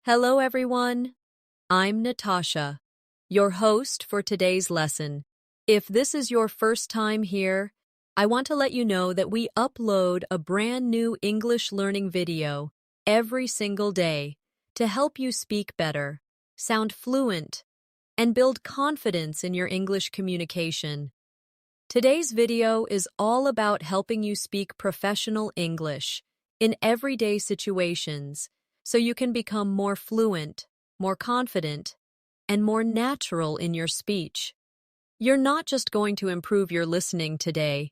Hello, everyone. I'm Natasha, your host for today's lesson. If this is your first time here, I want to let you know that we upload a brand new English learning video every single day to help you speak better, sound fluent, and build confidence in your English communication. Today's video is all about helping you speak professional English in everyday situations so you can become more fluent, more confident, and more natural in your speech. You're not just going to improve your listening today,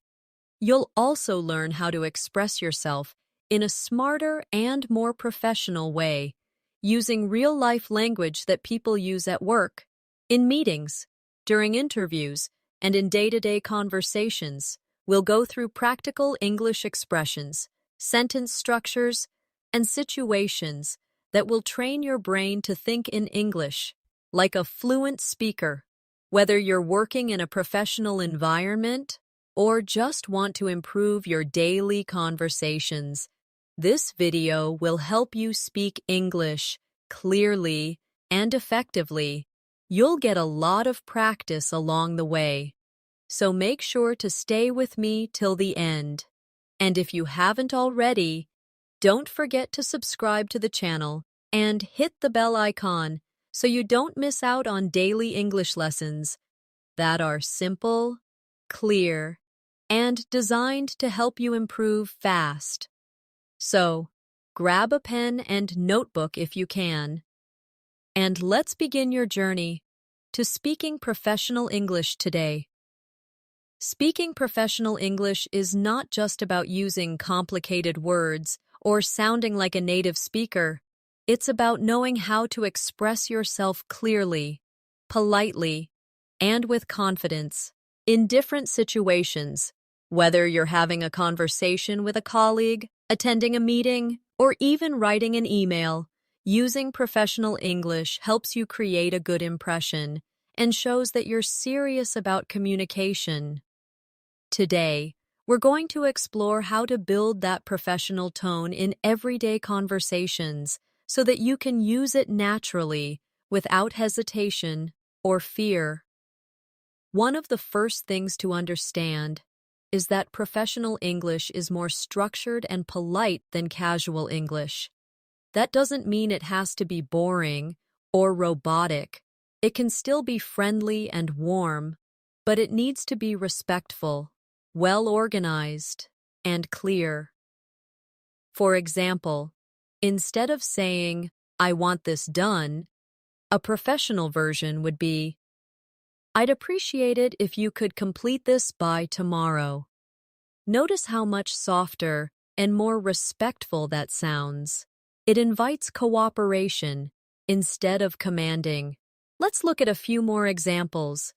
you'll also learn how to express yourself in a smarter and more professional way, using real-life language that people use at work, in meetings, during interviews, and in day-to-day conversations. We'll go through practical English expressions, sentence structures, and situations that will train your brain to think in English like a fluent speaker. Whether you're working in a professional environment or just want to improve your daily conversations, this video will help you speak English clearly and effectively. You'll get a lot of practice along the way, so make sure to stay with me till the end. And if you haven't already, don't forget to subscribe to the channel and hit the bell icon so you don't miss out on daily English lessons that are simple, clear, and designed to help you improve fast. So, grab a pen and notebook if you can, and let's begin your journey to speaking professional English today. Speaking professional English is not just about using complicated words or sounding like a native speaker. It's about knowing how to express yourself clearly, politely, and with confidence in different situations. Whether you're having a conversation with a colleague, attending a meeting, or even writing an email, using professional English helps you create a good impression and shows that you're serious about communication. Today, we're going to explore how to build that professional tone in everyday conversations so that you can use it naturally without hesitation or fear. One of the first things to understand is that professional English is more structured and polite than casual English. That doesn't mean it has to be boring or robotic. It can still be friendly and warm, but it needs to be respectful, well-organized, and clear. For example, instead of saying, "I want this done," a professional version would be, "I'd appreciate it if you could complete this by tomorrow." Notice how much softer and more respectful that sounds. It invites cooperation instead of commanding. Let's look at a few more examples.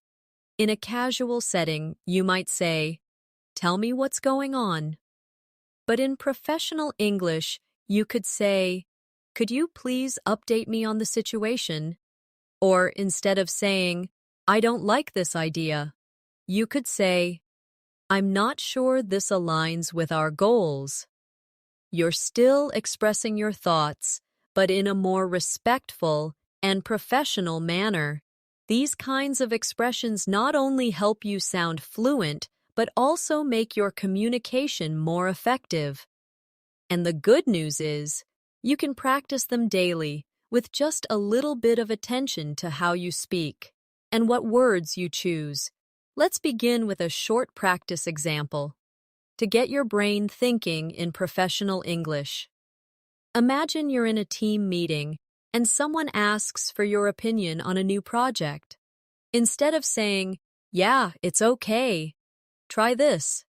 In a casual setting, you might say, "Tell me what's going on." But in professional English, you could say, "Could you please update me on the situation?" Or instead of saying, "I don't like this idea," you could say, "I'm not sure this aligns with our goals." You're still expressing your thoughts, but in a more respectful and professional manner. These kinds of expressions not only help you sound fluent, but also make your communication more effective. And the good news is, you can practice them daily with just a little bit of attention to how you speak and what words you choose. Let's begin with a short practice example to get your brain thinking in professional English. Imagine you're in a team meeting and someone asks for your opinion on a new project. Instead of saying, "Yeah, it's okay," try this.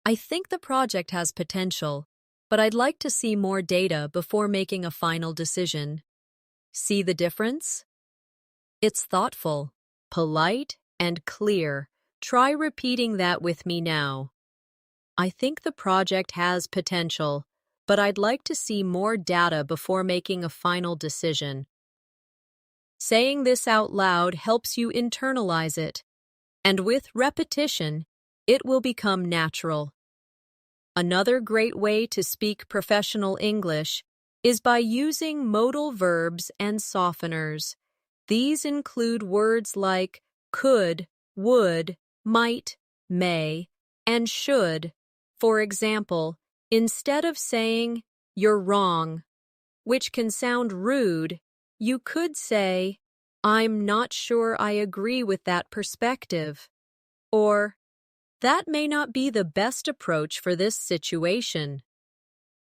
"I think the project has potential, but I'd like to see more data before making a final decision." See the difference? It's thoughtful, polite, and clear. Try repeating that with me now. "I think the project has potential, but I'd like to see more data before making a final decision." Saying this out loud helps you internalize it, and with repetition, it will become natural. Another great way to speak professional English is by using modal verbs and softeners. These include words like could, would, might, may, and should. For example, instead of saying, "You're wrong," which can sound rude, you could say, "I'm not sure I agree with that perspective," or "That may not be the best approach for this situation."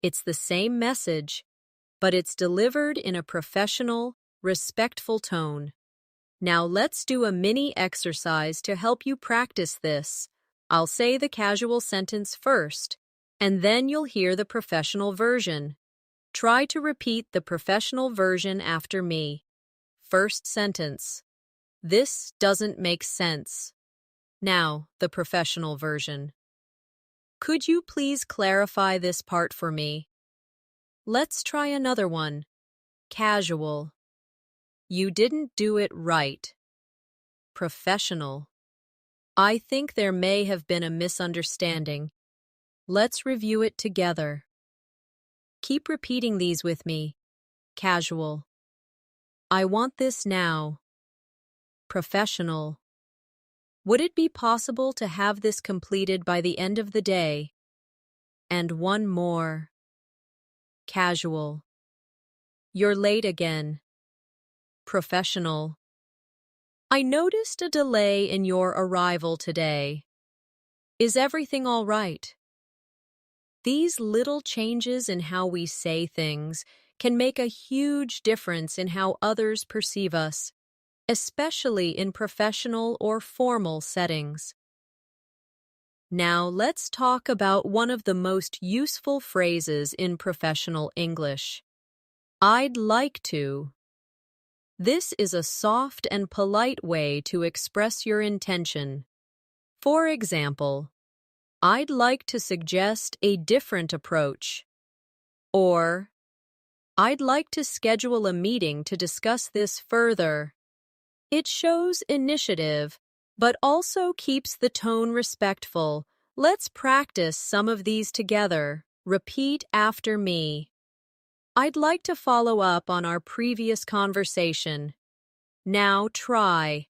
It's the same message, but it's delivered in a professional, respectful tone. Now let's do a mini exercise to help you practice this. I'll say the casual sentence first, and then you'll hear the professional version. Try to repeat the professional version after me. First sentence. This doesn't make sense. Now, the professional version. Could you please clarify this part for me? Let's try another one. Casual. You didn't do it right. Professional. I think there may have been a misunderstanding. Let's review it together. Keep repeating these with me. Casual. I want this now. Professional. Would it be possible to have this completed by the end of the day? And one more. Casual. You're late again. Professional. I noticed a delay in your arrival today. Is everything all right? These little changes in how we say things can make a huge difference in how others perceive us, especially in professional or formal settings. Now let's talk about one of the most useful phrases in professional English. I'd like to. This is a soft and polite way to express your intention. For example, I'd like to suggest a different approach. Or, I'd like to schedule a meeting to discuss this further. It shows initiative, but also keeps the tone respectful. Let's practice some of these together. Repeat after me. I'd like to follow up on our previous conversation. Now try.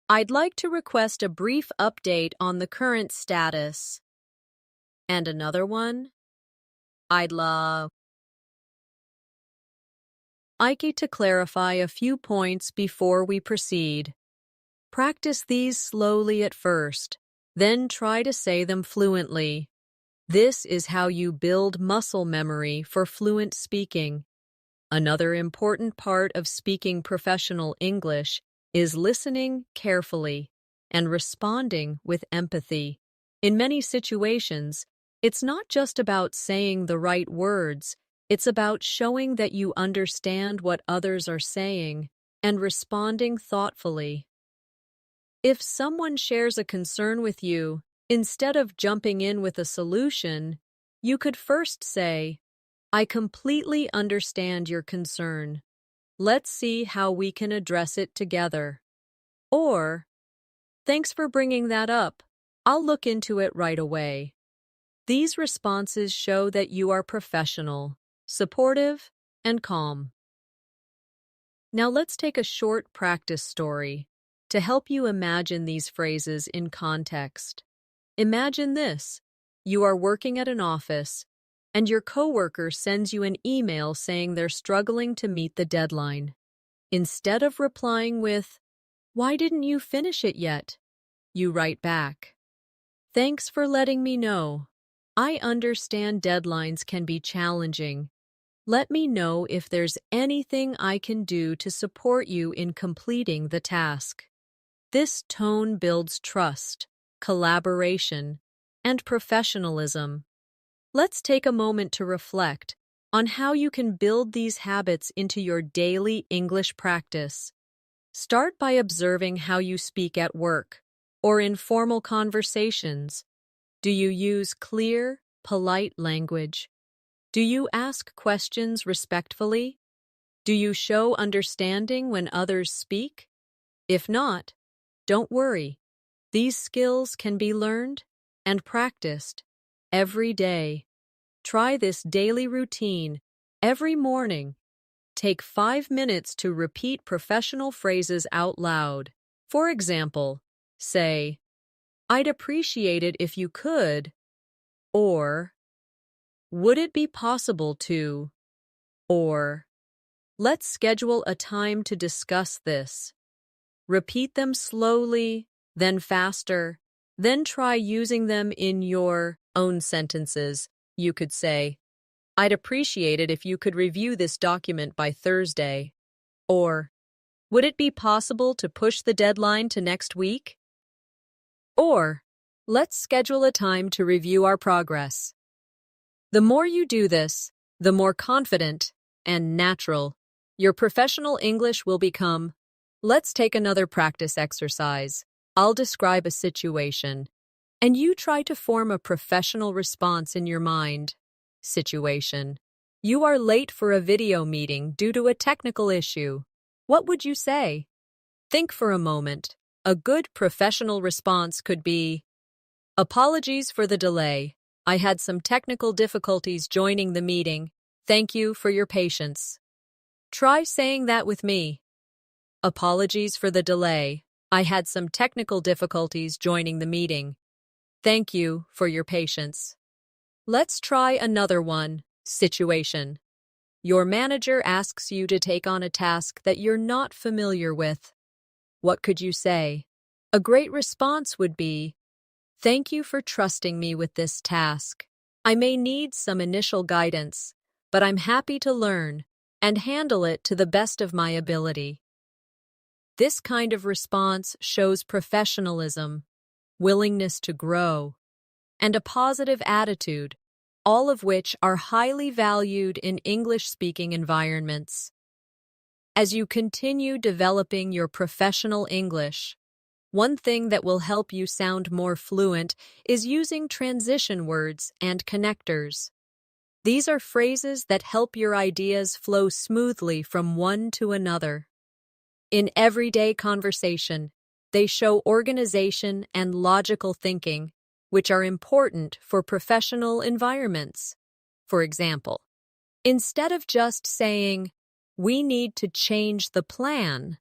I'd like to request a brief update on the current status. And another one. I'd like to clarify a few points before we proceed. Practice these slowly at first, then try to say them fluently. This is how you build muscle memory for fluent speaking. Another important part of speaking professional English is listening carefully and responding with empathy. In many situations, it's not just about saying the right words, it's about showing that you understand what others are saying and responding thoughtfully. If someone shares a concern with you, instead of jumping in with a solution, you could first say, I completely understand your concern. Let's see how we can address it together. Or, thanks for bringing that up. I'll look into it right away. These responses show that you are professional, supportive, and calm. Now let's take a short practice story to help you imagine these phrases in context. Imagine this. You are working at an office, and your coworker sends you an email saying they're struggling to meet the deadline. Instead of replying with, "Why didn't you finish it yet?" you write back, "Thanks for letting me know. I understand deadlines can be challenging. Let me know if there's anything I can do to support you in completing the task." This tone builds trust, collaboration, and professionalism. Let's take a moment to reflect on how you can build these habits into your daily English practice. Start by observing how you speak at work or in formal conversations. Do you use clear, polite language? Do you ask questions respectfully? Do you show understanding when others speak? If not, don't worry. These skills can be learned and practiced every day. Try this daily routine Every morning, take 5 minutes to repeat professional phrases out loud. For example, say, "I'd appreciate it if you could," or "Would it be possible to," or "Let's schedule a time to discuss this." Repeat them slowly, then faster, then try using them in your own sentences. You could say, "I'd appreciate it if you could review this document by Thursday." Or, "Would it be possible to push the deadline to next week?" Or, "Let's schedule a time to review our progress." The more you do this, the more confident and natural your professional English will become. Let's take another practice exercise. I'll describe a situation, and you try to form a professional response in your mind. Situation: you are late for a video meeting due to a technical issue. What would you say? Think for a moment. A good professional response could be, "Apologies for the delay. I had some technical difficulties joining the meeting. Thank you for your patience." Try saying that with me. "Apologies for the delay. I had some technical difficulties joining the meeting. Thank you for your patience." Let's try another one. Situation: your manager asks you to take on a task that you're not familiar with. What could you say? A great response would be, "Thank you for trusting me with this task. I may need some initial guidance, but I'm happy to learn and handle it to the best of my ability." This kind of response shows professionalism, willingness to grow, and a positive attitude, all of which are highly valued in English-speaking environments. As you continue developing your professional English, one thing that will help you sound more fluent is using transition words and connectors. These are phrases that help your ideas flow smoothly from one to another. In everyday conversation, they show organization and logical thinking, which are important for professional environments. For example, instead of just saying, "We need to change the plan,"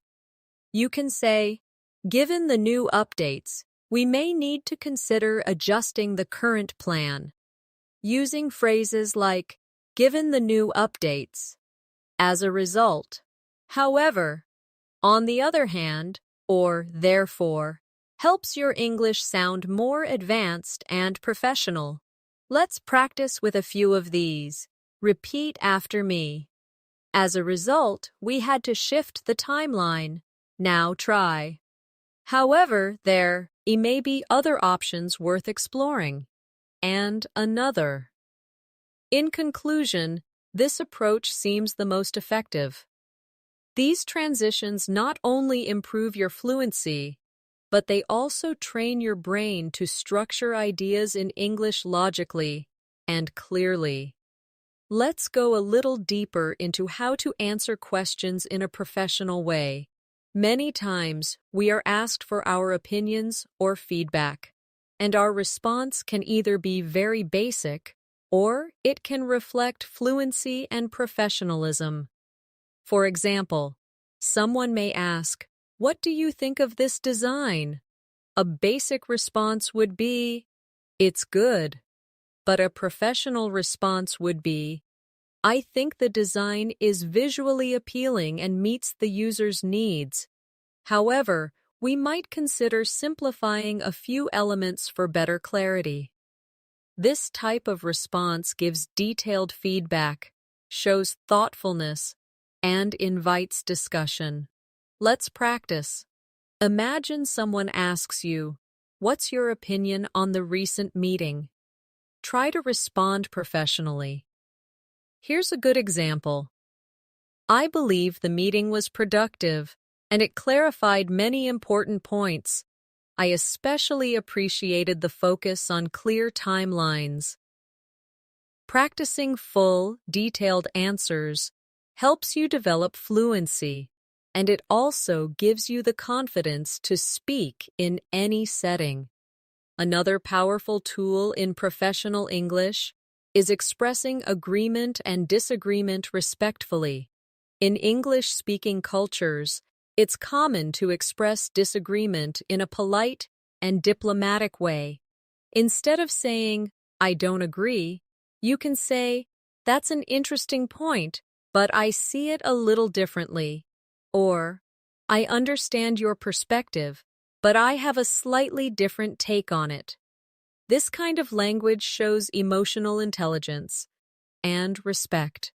you can say, "Given the new updates, we may need to consider adjusting the current plan." Using phrases like, "given the new updates," "as a result," "however," "on the other hand," or "therefore," helps your English sound more advanced and professional. Let's practice with a few of these. Repeat after me. "As a result, we had to shift the timeline. Now try." "However, there may be other options worth exploring." And another. In conclusion, this approach seems the most effective. These transitions not only improve your fluency, but they also train your brain to structure ideas in English logically and clearly. Let's go a little deeper into how to answer questions in a professional way. Many times, we are asked for our opinions or feedback, and our response can either be very basic or it can reflect fluency and professionalism. For example, someone may ask, "What do you think of this design?" A basic response would be, "It's good." But a professional response would be, "I think the design is visually appealing and meets the user's needs. However, we might consider simplifying a few elements for better clarity." This type of response gives detailed feedback, shows thoughtfulness, and invites discussion. Let's practice. Imagine someone asks you, "What's your opinion on the recent meeting?" Try to respond professionally. Here's a good example. "I believe the meeting was productive, and it clarified many important points. I especially appreciated the focus on clear timelines." Practicing full, detailed answers helps you develop fluency, and it also gives you the confidence to speak in any setting. Another powerful tool in professional English is expressing agreement and disagreement respectfully. In English-speaking cultures, it's common to express disagreement in a polite and diplomatic way. Instead of saying, "I don't agree," you can say, "That's an interesting point, but I see it a little differently." Or, "I understand your perspective, but I have a slightly different take on it." This kind of language shows emotional intelligence and respect,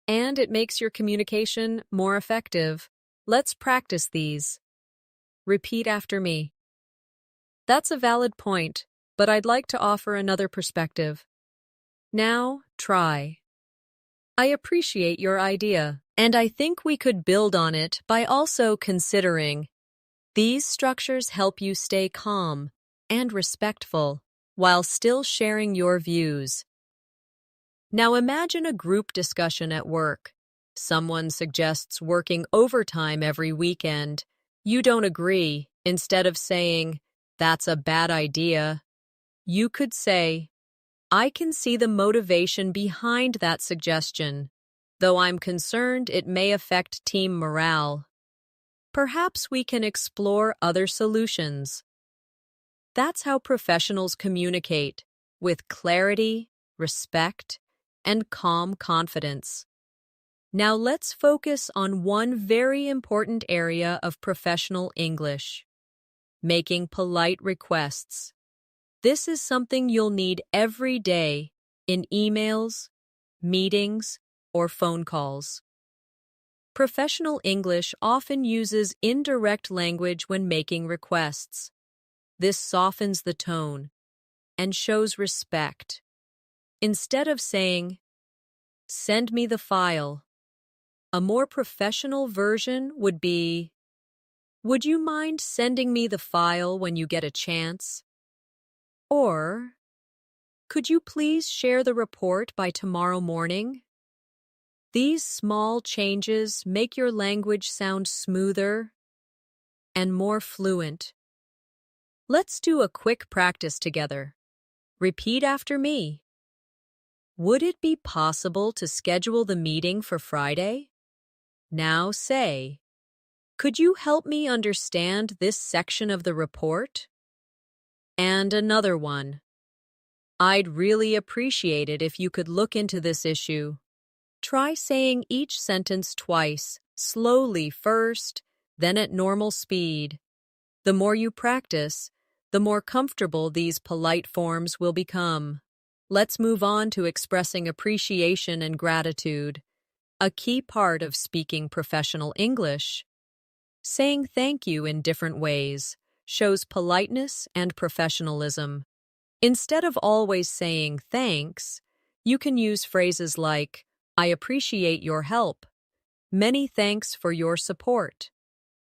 and it makes your communication more effective. Let's practice these. Repeat after me. That's a valid point, but I'd like to offer another perspective. Now, try. I appreciate your idea, and I think we could build on it by also considering. These structures help you stay calm and respectful while still sharing your views. Now imagine a group discussion at work. Someone suggests working overtime every weekend. You don't agree. Instead of saying, "That's a bad idea," you could say, "I can see the motivation behind that suggestion, though I'm concerned it may affect team morale. Perhaps we can explore other solutions." That's how professionals communicate, with clarity, respect, and calm confidence. Now let's focus on one very important area of professional English: making polite requests. This is something you'll need every day in emails, meetings, or phone calls. Professional English often uses indirect language when making requests. This softens the tone and shows respect. Instead of saying, "Send me the file," a more professional version would be, "Would you mind sending me the file when you get a chance?" Or, "Could you please share the report by tomorrow morning?" These small changes make your language sound smoother and more fluent. Let's do a quick practice together. Repeat after me. Would it be possible to schedule the meeting for Friday? Now say, "Could you help me understand this section of the report?" And another one. "I'd really appreciate it if you could look into this issue." Try saying each sentence twice, slowly first, then at normal speed. The more you practice, the more comfortable these polite forms will become. Let's move on to expressing appreciation and gratitude, a key part of speaking professional English. Saying thank you in different ways shows politeness and professionalism. Instead of always saying thanks, you can use phrases like, "I appreciate your help," "Many thanks for your support,"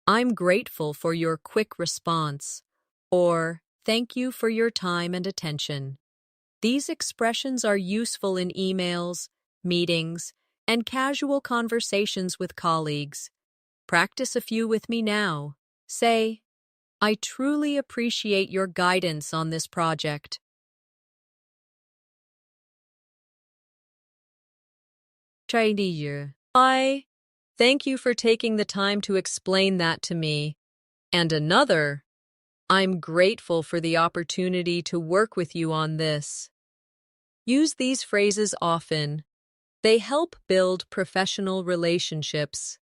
"I'm grateful for your quick response," or "Thank you for your time and attention." These expressions are useful in emails, meetings, and casual conversations with colleagues. Practice a few with me now. Say, "I truly appreciate your guidance on this project." I thank you for taking the time to explain that to me. And another, "I'm grateful for the opportunity to work with you on this." Use these phrases often. They help build professional relationships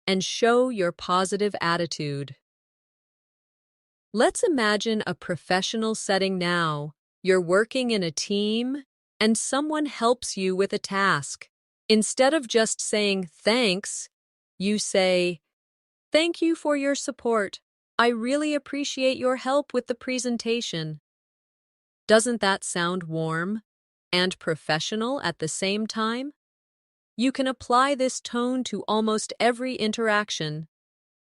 and show your positive attitude. Let's imagine a professional setting now. You're working in a team and someone helps you with a task. Instead of just saying thanks, you say, "Thank you for your support. I really appreciate your help with the presentation." Doesn't that sound warm and professional at the same time? You can apply this tone to almost every interaction.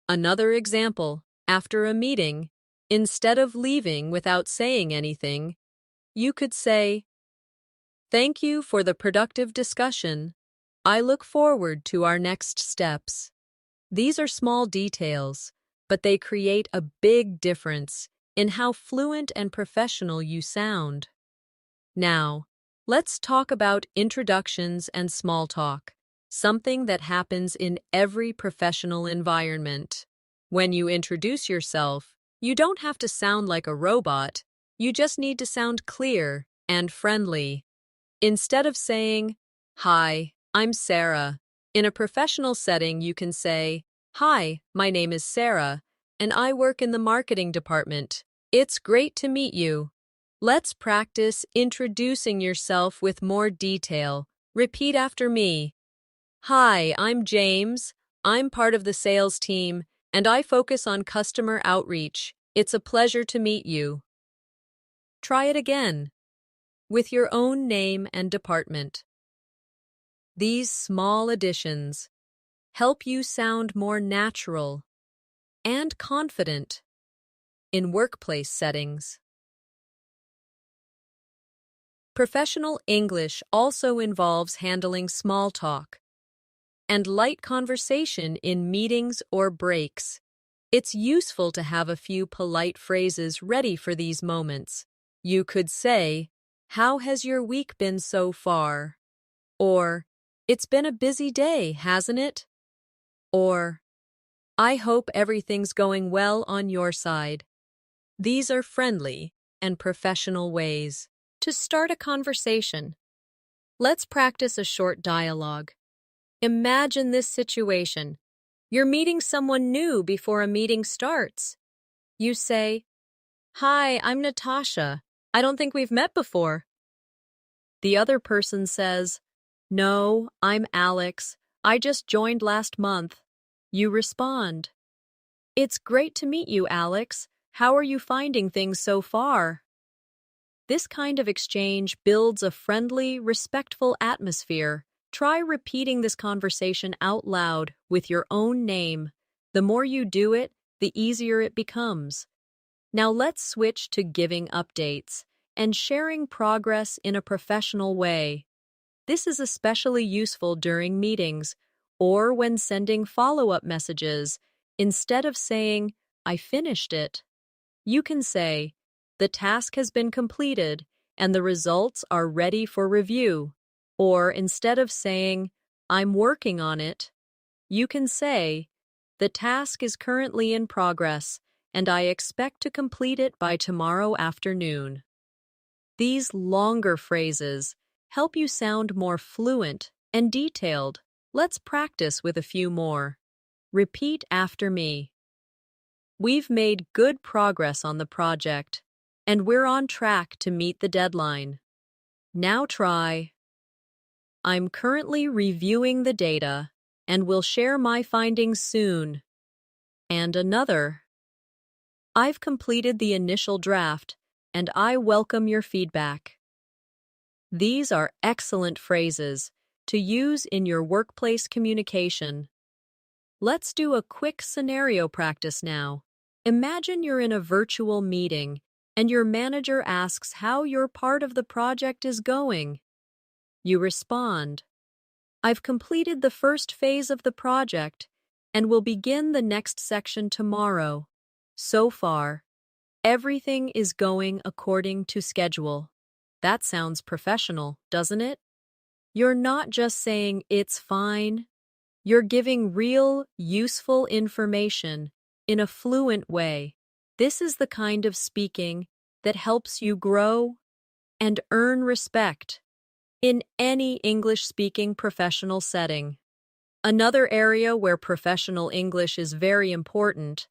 Another example, after a meeting, instead of leaving without saying anything, you could say, "Thank you for the productive discussion. I look forward to our next steps." These are small details, but they create a big difference in how fluent and professional you sound. Now, Let's talk about introductions and small talk, something that happens in every professional environment. When you introduce yourself, you don't have to sound like a robot, you just need to sound clear and friendly. Instead of saying, "Hi, I'm Sarah," in a professional setting you can say, "Hi, my name is Sarah, and I work in the marketing department. It's great to meet you." Let's practice introducing yourself with more detail. Repeat after me. "Hi, I'm James. I'm part of the sales team, and I focus on customer outreach. It's a pleasure to meet you." Try it again, with your own name and department. These small additions help you sound more natural and confident in workplace settings. Professional English also involves handling small talk and light conversation in meetings or breaks. It's useful to have a few polite phrases ready for these moments. You could say, "How has your week been so far?" Or, "It's been a busy day, hasn't it?" Or, "I hope everything's going well on your side." These are friendly and professional ways to start a conversation. Let's practice a short dialogue. Imagine this situation. You're meeting someone new before a meeting starts. You say, "Hi, I'm Natasha. I don't think we've met before." The other person says, "No, I'm Alex. I just joined last month." You respond, "It's great to meet you, Alex. How are you finding things so far?" This kind of exchange builds a friendly, respectful atmosphere. Try repeating this conversation out loud with your own name. The more you do it, the easier it becomes. Now let's switch to giving updates and sharing progress in a professional way. This is especially useful during meetings or when sending follow-up messages. Instead of saying, "I finished it," you can say, "The task has been completed and the results are ready for review." Or instead of saying, "I'm working on it," you can say, "The task is currently in progress and I expect to complete it by tomorrow afternoon." These longer phrases help you sound more fluent and detailed. Let's practice with a few more. Repeat after me. "We've made good progress on the project, and we're on track to meet the deadline." Now try, "I'm currently reviewing the data and will share my findings soon." And another, "I've completed the initial draft and I welcome your feedback." These are excellent phrases to use in your workplace communication. Let's do a quick scenario practice now. Imagine you're in a virtual meeting and your manager asks how your part of the project is going. You respond, "I've completed the first phase of the project and will begin the next section tomorrow. So far, everything is going according to schedule." That sounds professional, doesn't it? You're not just saying "it's fine." You're giving real, useful information in a fluent way. This is the kind of speaking that helps you grow and earn respect in any English-speaking professional setting. Another area where professional English is very important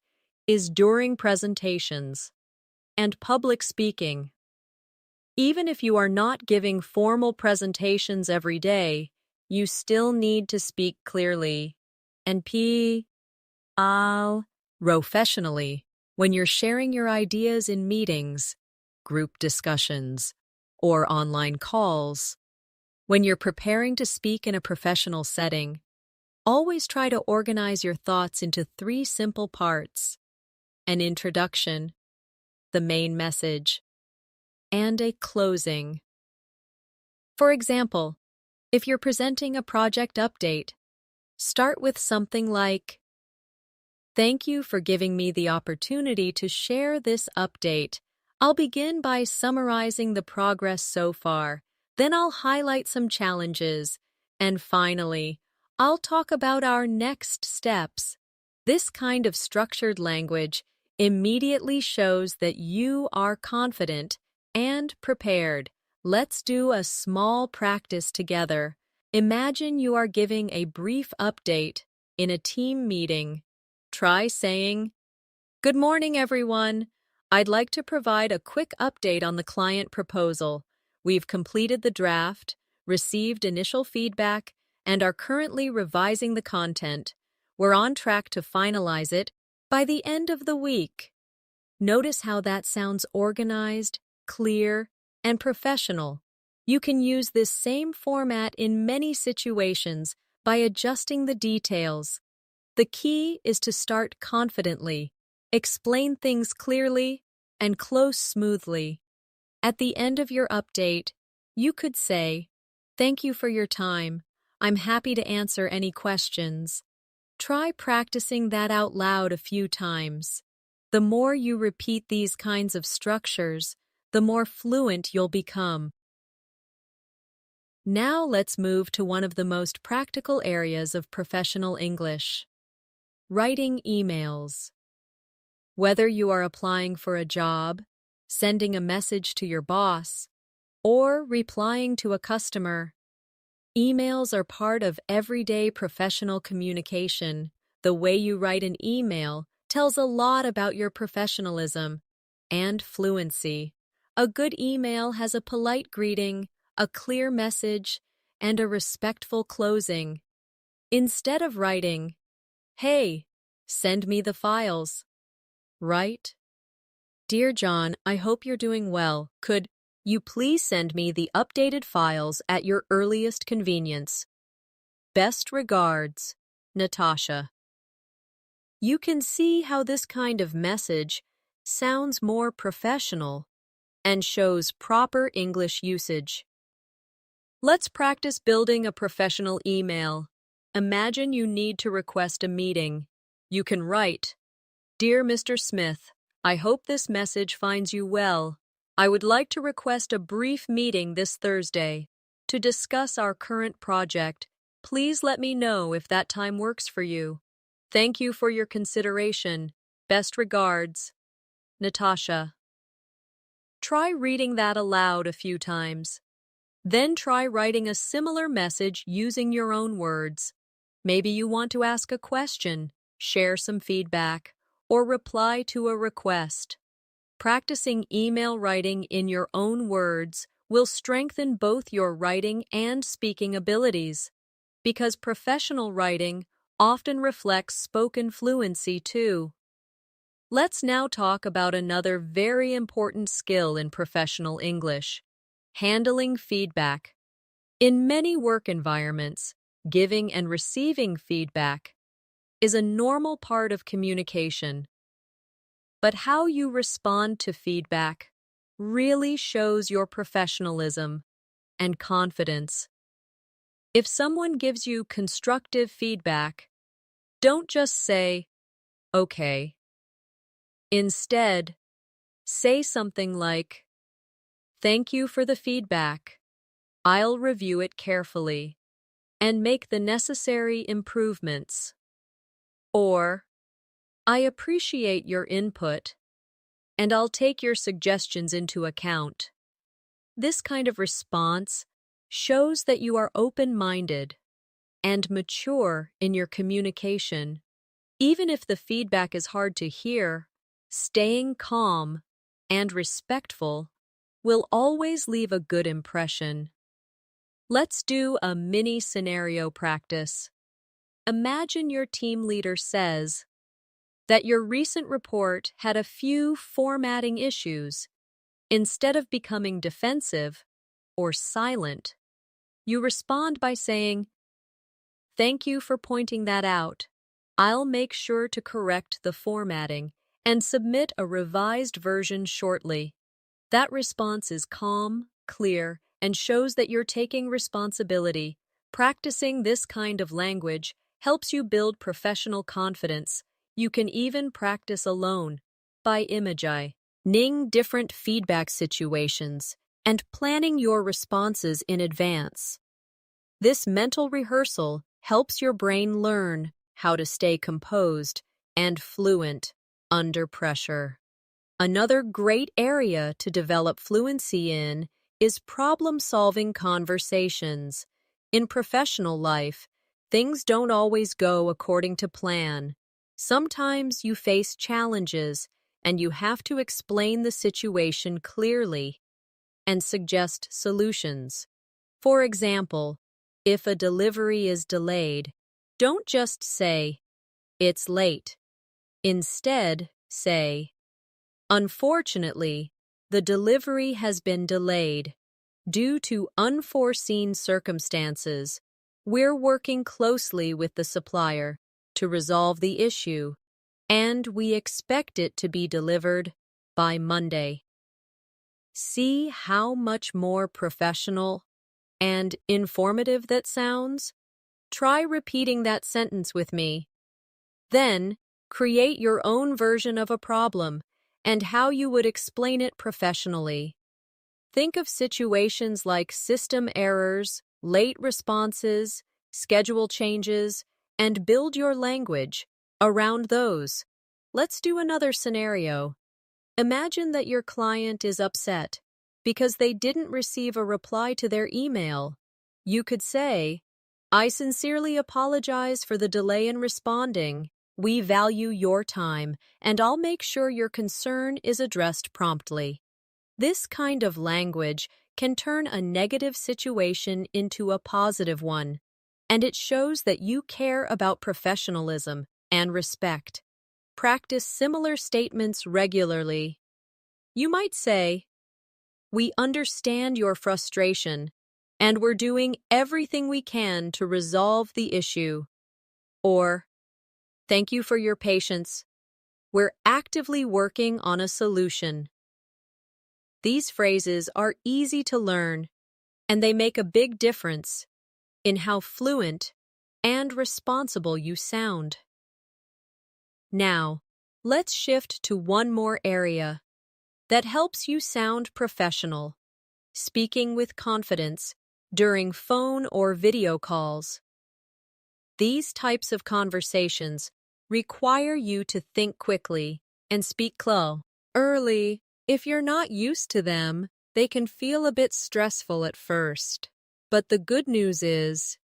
is during presentations and public speaking. Even if you are not giving formal presentations every day, you still need to speak clearly and professionally when you're sharing your ideas in meetings, group discussions, or online calls. When you're preparing to speak in a professional setting, always try to organize your thoughts into 3 simple parts: an introduction, the main message, and a closing. For example, if you're presenting a project update, start with something like, "Thank you for giving me the opportunity to share this update. I'll begin by summarizing the progress so far. Then I'll highlight some challenges. And finally, I'll talk about our next steps. This kind of structured language immediately shows that you are confident and prepared. Let's do a small practice together. Imagine you are giving a brief update in a team meeting. Try saying, "Good morning, everyone. I'd like to provide a quick update on the client proposal. We've completed the draft, received initial feedback, and are currently revising the content. We're on track to finalize it by the end of the week." Notice how that sounds organized, clear, and professional. You can use this same format in many situations by adjusting the details. The key is to start confidently, explain things clearly, and close smoothly. At the end of your update, you could say, "Thank you for your time. I'm happy to answer any questions." Try practicing that out loud a few times. The more you repeat these kinds of structures, the more fluent you'll become. Now let's move to one of the most practical areas of professional English: writing emails. Whether you are applying for a job, sending a message to your boss, or replying to a customer, emails are part of everyday professional communication. The way you write an email tells a lot about your professionalism and fluency. A good email has a polite greeting, a clear message, and a respectful closing. Instead of writing, "Hey, send me the files," write, "Dear John, I hope you're doing well. Could you please send me the updated files at your earliest convenience? Best regards, Natasha." You can see how this kind of message sounds more professional and shows proper English usage. Let's practice building a professional email. Imagine you need to request a meeting. You can write, "Dear Mr. Smith, I hope this message finds you well. I would like to request a brief meeting this Thursday to discuss our current project. Please let me know if that time works for you. Thank you for your consideration. Best regards, Natasha." Try reading that aloud a few times. Then try writing a similar message using your own words. Maybe you want to ask a question, share some feedback, or reply to a request. Practicing email writing in your own words will strengthen both your writing and speaking abilities, because professional writing often reflects spoken fluency too. Let's now talk about another very important skill in professional English: handling feedback. In many work environments, giving and receiving feedback is a normal part of communication. But how you respond to feedback really shows your professionalism and confidence. If someone gives you constructive feedback, don't just say, "Okay." Instead, say something like, "Thank you for the feedback. I'll review it carefully and make the necessary improvements." Or, "I appreciate your input, and I'll take your suggestions into account." This kind of response shows that you are open-minded and mature in your communication. Even if the feedback is hard to hear, staying calm and respectful will always leave a good impression. Let's do a mini scenario practice. Imagine your team leader says that your recent report had a few formatting issues. Instead of becoming defensive or silent, you respond by saying, "Thank you for pointing that out. I'll make sure to correct the formatting and submit a revised version shortly." That response is calm, clear, and shows that you're taking responsibility. Practicing this kind of language helps you build professional confidence. You can even practice alone by imagining different feedback situations and planning your responses in advance. This mental rehearsal helps your brain learn how to stay composed and fluent under pressure. Another great area to develop fluency in is problem-solving conversations. In professional life, things don't always go according to plan. Sometimes you face challenges and you have to explain the situation clearly and suggest solutions. For example, if a delivery is delayed, don't just say, "It's late." Instead, say, "Unfortunately, the delivery has been delayed due to unforeseen circumstances. We're working closely with the supplier to resolve the issue, and we expect it to be delivered by Monday." See how much more professional and informative that sounds? Try repeating that sentence with me. Then, create your own version of a problem and how you would explain it professionally. Think of situations like system errors, late responses, schedule changes, and build your language around those. Let's do another scenario. Imagine that your client is upset because they didn't receive a reply to their email. You could say, "I sincerely apologize for the delay in responding. We value your time, and I'll make sure your concern is addressed promptly." This kind of language can turn a negative situation into a positive one, and it shows that you care about professionalism and respect. Practice similar statements regularly. You might say, "We understand your frustration, and we're doing everything we can to resolve the issue." Or, "Thank you for your patience. We're actively working on a solution." These phrases are easy to learn, and they make a big difference in how fluent and responsible you sound. Now, let's shift to one more area that helps you sound professional: speaking with confidence during phone or video calls. These types of conversations require you to think quickly and speak early. If you're not used to them, they can feel a bit stressful at first. But the good news is,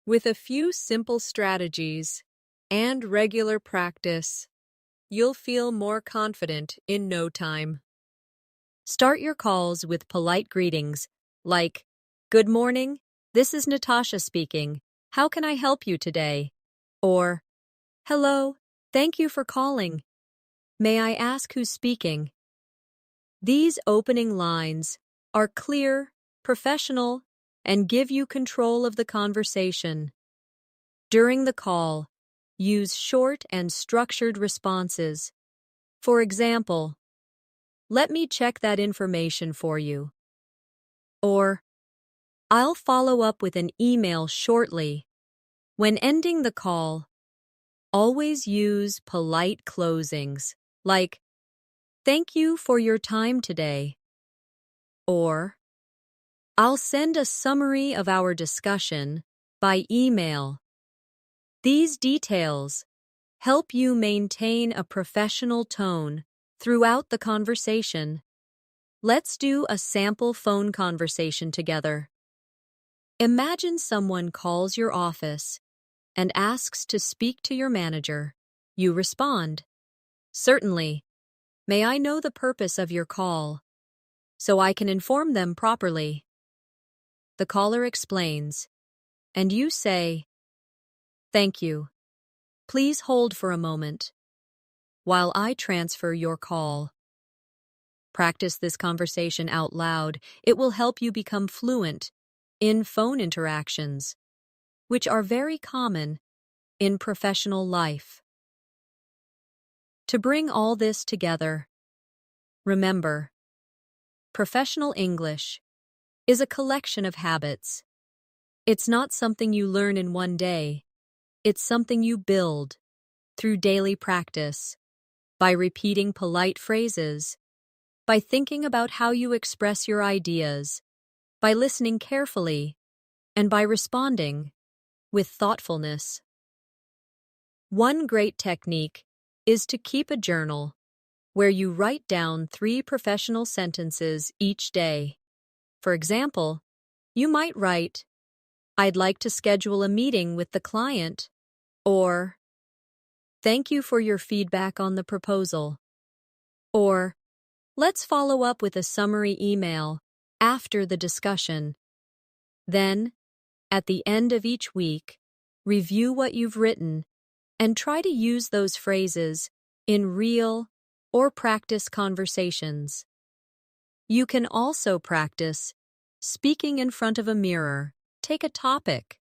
with a few simple strategies and regular practice, you'll feel more confident in no time. Start your calls with polite greetings like, "Good morning, this is Natasha speaking. How can I help you today?" Or, "Hello, thank you for calling. May I ask who's speaking?" These opening lines are clear, professional, and give you control of the conversation. During the call, use short and structured responses. For example, "Let me check that information for you." Or, "I'll follow up with an email shortly." When ending the call, always use polite closings like, "Thank you for your time today." Or, "I'll send a summary of our discussion by email." These details help you maintain a professional tone throughout the conversation. Let's do a sample phone conversation together. Imagine someone calls your office and asks to speak to your manager. You respond, "Certainly. May I know the purpose of your call so I can inform them properly?" The caller explains, and you say, "Thank you. Please hold for a moment while I transfer your call." Practice this conversation out loud. It will help you become fluent in phone interactions, which are very common in professional life. To bring all this together, remember, professional English is a collection of habits. It's not something you learn in one day. It's something you build through daily practice, by repeating polite phrases, by thinking about how you express your ideas, by listening carefully, and by responding with thoughtfulness. One great technique is to keep a journal where you write down 3 professional sentences each day. For example, you might write, "I'd like to schedule a meeting with the client," or "Thank you for your feedback on the proposal," or "Let's follow up with a summary email after the discussion." Then, at the end of each week, review what you've written and try to use those phrases in real or practice conversations. You can also practice speaking in front of a mirror. Take a topic,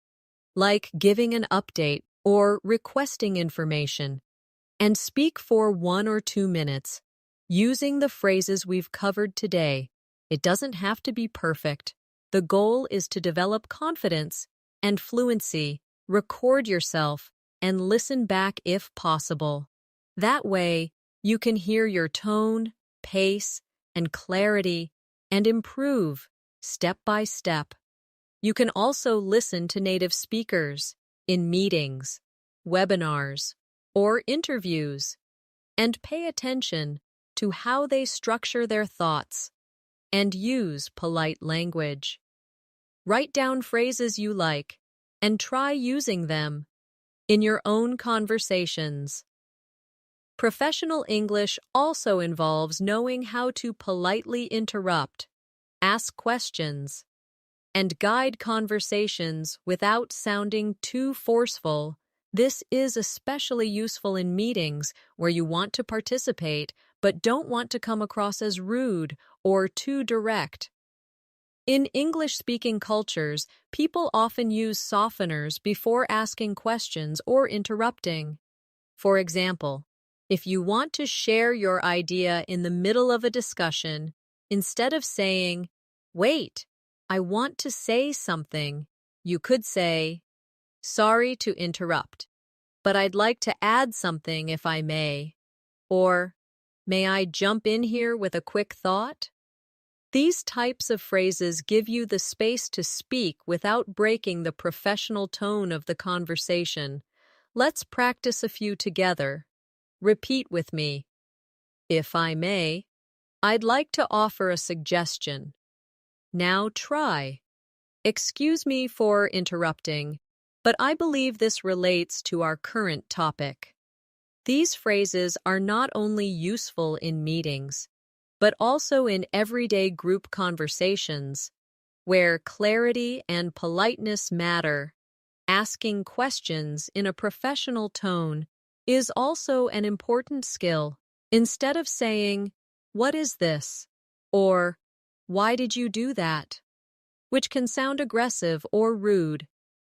like giving an update or requesting information, and speak for 1 or 2 minutes, using the phrases we've covered today. It doesn't have to be perfect. The goal is to develop confidence and fluency. Record yourself and listen back if possible. That way, you can hear your tone, pace, and clarity and improve step by step. You can also listen to native speakers in meetings, webinars, or interviews, and pay attention to how they structure their thoughts and use polite language. Write down phrases you like and try using them in your own conversations. Professional English also involves knowing how to politely interrupt, ask questions, and guide conversations without sounding too forceful. This is especially useful in meetings where you want to participate but don't want to come across as rude or too direct. In English-speaking cultures, people often use softeners before asking questions or interrupting. For example, if you want to share your idea in the middle of a discussion, instead of saying, "Wait, I want to say something," you could say, "Sorry to interrupt, but I'd like to add something if I may," or "May I jump in here with a quick thought?" These types of phrases give you the space to speak without breaking the professional tone of the conversation. Let's practice a few together. Repeat with me. "If I may, I'd like to offer a suggestion." Now try. "Excuse me for interrupting, but I believe this relates to our current topic." These phrases are not only useful in meetings, but also in everyday group conversations, where clarity and politeness matter. Asking questions in a professional tone is also an important skill. Instead of saying, "What is this?" or "Why did you do that?" which can sound aggressive or rude,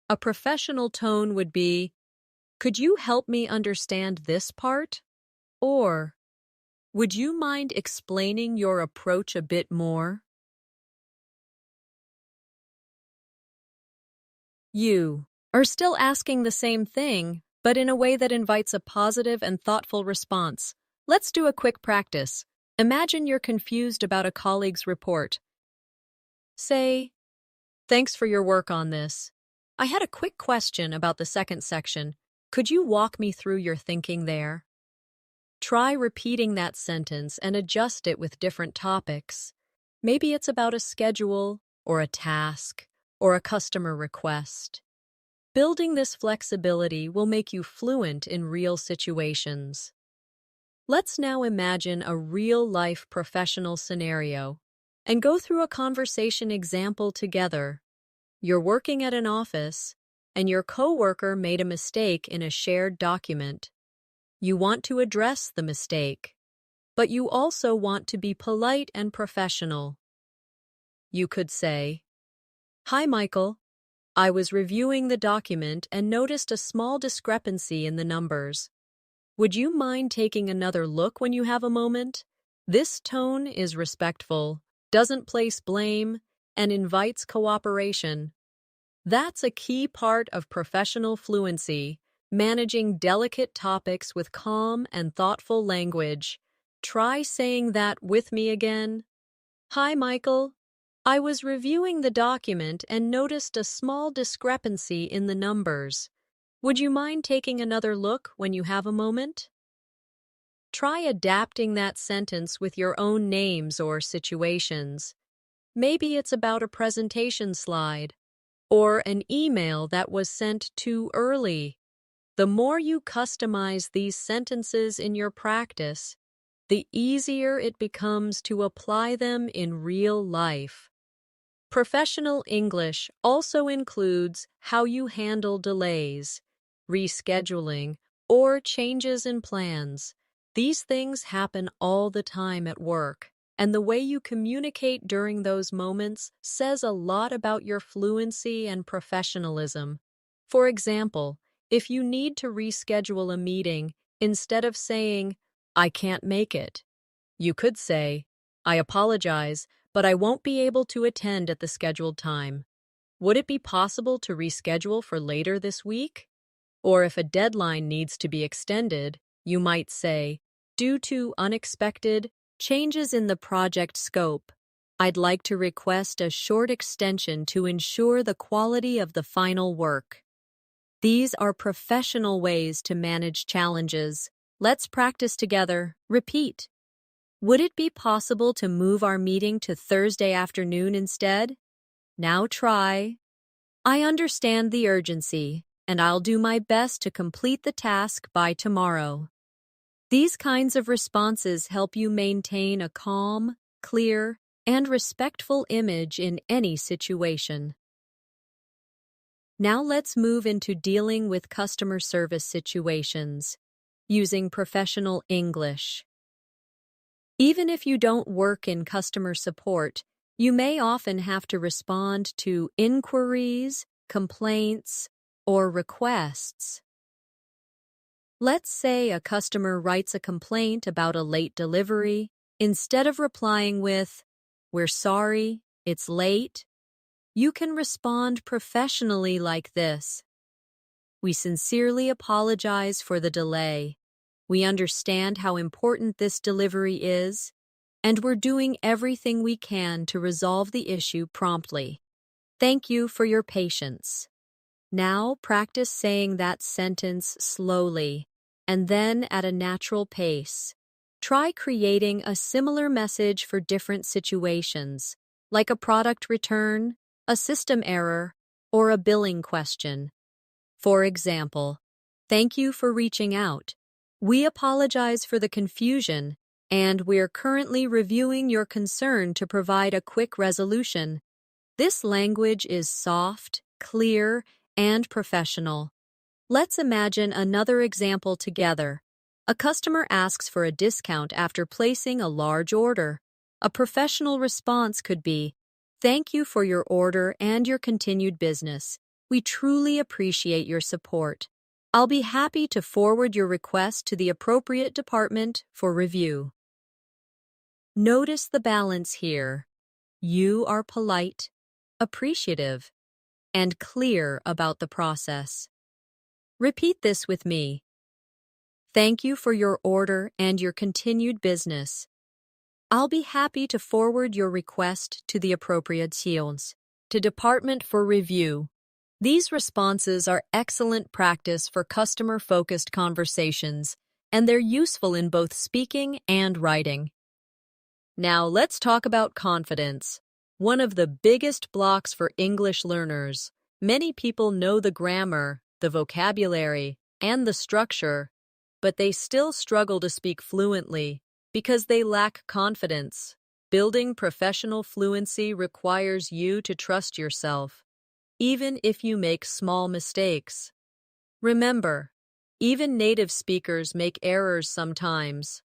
a professional tone would be, "Could you help me understand this part?" Or, "Would you mind explaining your approach a bit more?" You are still asking the same thing, but in a way that invites a positive and thoughtful response. Let's do a quick practice. Imagine you're confused about a colleague's report. Say, "Thanks for your work on this. I had a quick question about the second section. Could you walk me through your thinking there?" Try repeating that sentence and adjust it with different topics. Maybe it's about a schedule, or a task, or a customer request. Building this flexibility will make you fluent in real situations. Let's now imagine a real-life professional scenario and go through a conversation example together. You're working at an office, and your coworker made a mistake in a shared document. You want to address the mistake, but you also want to be polite and professional. You could say, "Hi, Michael. I was reviewing the document and noticed a small discrepancy in the numbers. Would you mind taking another look when you have a moment?" This tone is respectful, doesn't place blame, and invites cooperation. That's a key part of professional fluency, managing delicate topics with calm and thoughtful language. Try saying that with me again. Hi, Michael. I was reviewing the document and noticed a small discrepancy in the numbers. Would you mind taking another look when you have a moment? Try adapting that sentence with your own names or situations. Maybe it's about a presentation slide or an email that was sent too early. The more you customize these sentences in your practice, the easier it becomes to apply them in real life. Professional English also includes how you handle delays, rescheduling, or changes in plans. These things happen all the time at work, and the way you communicate during those moments says a lot about your fluency and professionalism. For example, if you need to reschedule a meeting, instead of saying, "I can't make it," you could say, "I apologize, but I won't be able to attend at the scheduled time. Would it be possible to reschedule for later this week?" Or if a deadline needs to be extended, you might say, "Due to unexpected changes in the project scope, I'd like to request a short extension to ensure the quality of the final work." These are professional ways to manage challenges. Let's practice together. Repeat. Would it be possible to move our meeting to Thursday afternoon instead? Now try. I understand the urgency, and I'll do my best to complete the task by tomorrow. These kinds of responses help you maintain a calm, clear, and respectful image in any situation. Now let's move into dealing with customer service situations using professional English. Even if you don't work in customer support, you may often have to respond to inquiries, complaints, or requests. Let's say a customer writes a complaint about a late delivery. Instead of replying with, "We're sorry, it's late," you can respond professionally like this. "We sincerely apologize for the delay. We understand how important this delivery is, and we're doing everything we can to resolve the issue promptly. Thank you for your patience." Now practice saying that sentence slowly, and then at a natural pace. Try creating a similar message for different situations, like a product return, a system error, or a billing question. For example, "Thank you for reaching out. We apologize for the confusion, and we're currently reviewing your concern to provide a quick resolution." This language is soft, clear, and professional. Let's imagine another example together. A customer asks for a discount after placing a large order. A professional response could be, "Thank you for your order and your continued business. We truly appreciate your support. I'll be happy to forward your request to the appropriate department for review." Notice the balance here. You are polite, appreciative, and clear about the process. Repeat this with me. "Thank you for your order and your continued business. I'll be happy to forward your request to the appropriate department for review." These responses are excellent practice for customer-focused conversations, and they're useful in both speaking and writing. Now let's talk about confidence. One of the biggest blocks for English learners. Many people know the grammar, the vocabulary, and the structure, but they still struggle to speak fluently because they lack confidence. Building professional fluency requires you to trust yourself, even if you make small mistakes. Remember, even native speakers make errors sometimes.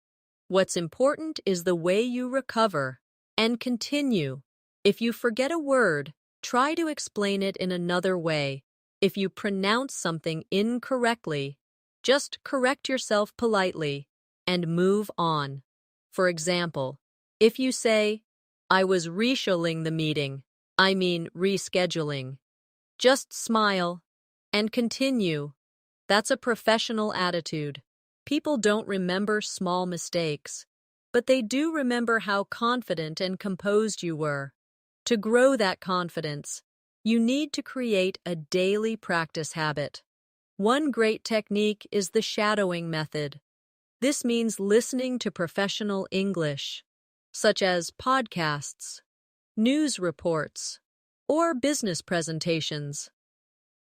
What's important is the way you recover and continue. If you forget a word, try to explain it in another way. If you pronounce something incorrectly, just correct yourself politely and move on. For example, if you say, "I was rescheduling the meeting," I mean rescheduling. Just smile and continue. That's a professional attitude. People don't remember small mistakes. but they do remember how confident and composed you were. To grow that confidence, you need to create a daily practice habit. One great technique is the shadowing method. This means listening to professional English, such as podcasts, news reports, or business presentations,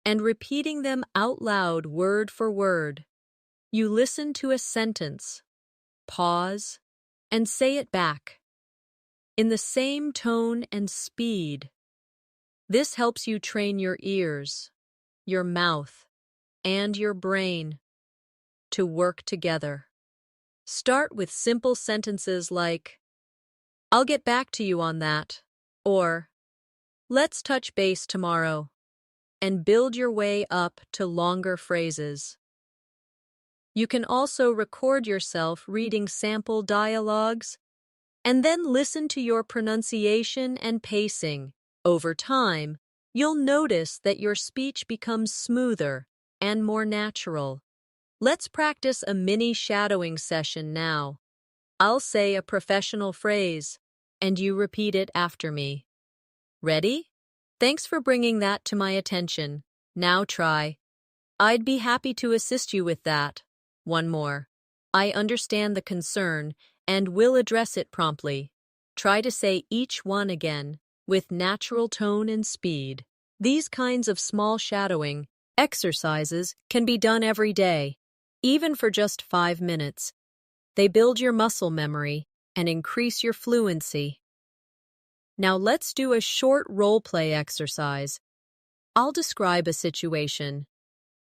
and repeating them out loud word for word. You listen to a sentence, pause, and say it back in the same tone and speed. This helps you train your ears, your mouth, and your brain to work together. Start with simple sentences like, "I'll get back to you on that," or "Let's touch base tomorrow," and build your way up to longer phrases. You can also record yourself reading sample dialogues and then listen to your pronunciation and pacing. Over time, you'll notice that your speech becomes smoother and more natural. Let's practice a mini shadowing session now. I'll say a professional phrase, and you repeat it after me. Ready? Thanks for bringing that to my attention. Now try. "I'd be happy to assist you with that." One more. "I understand the concern and will address it promptly." Try to say each one again with natural tone and speed. These kinds of small shadowing exercises can be done every day, even for just 5 minutes. They build your muscle memory and increase your fluency. Now let's do a short role-play exercise. I'll describe a situation,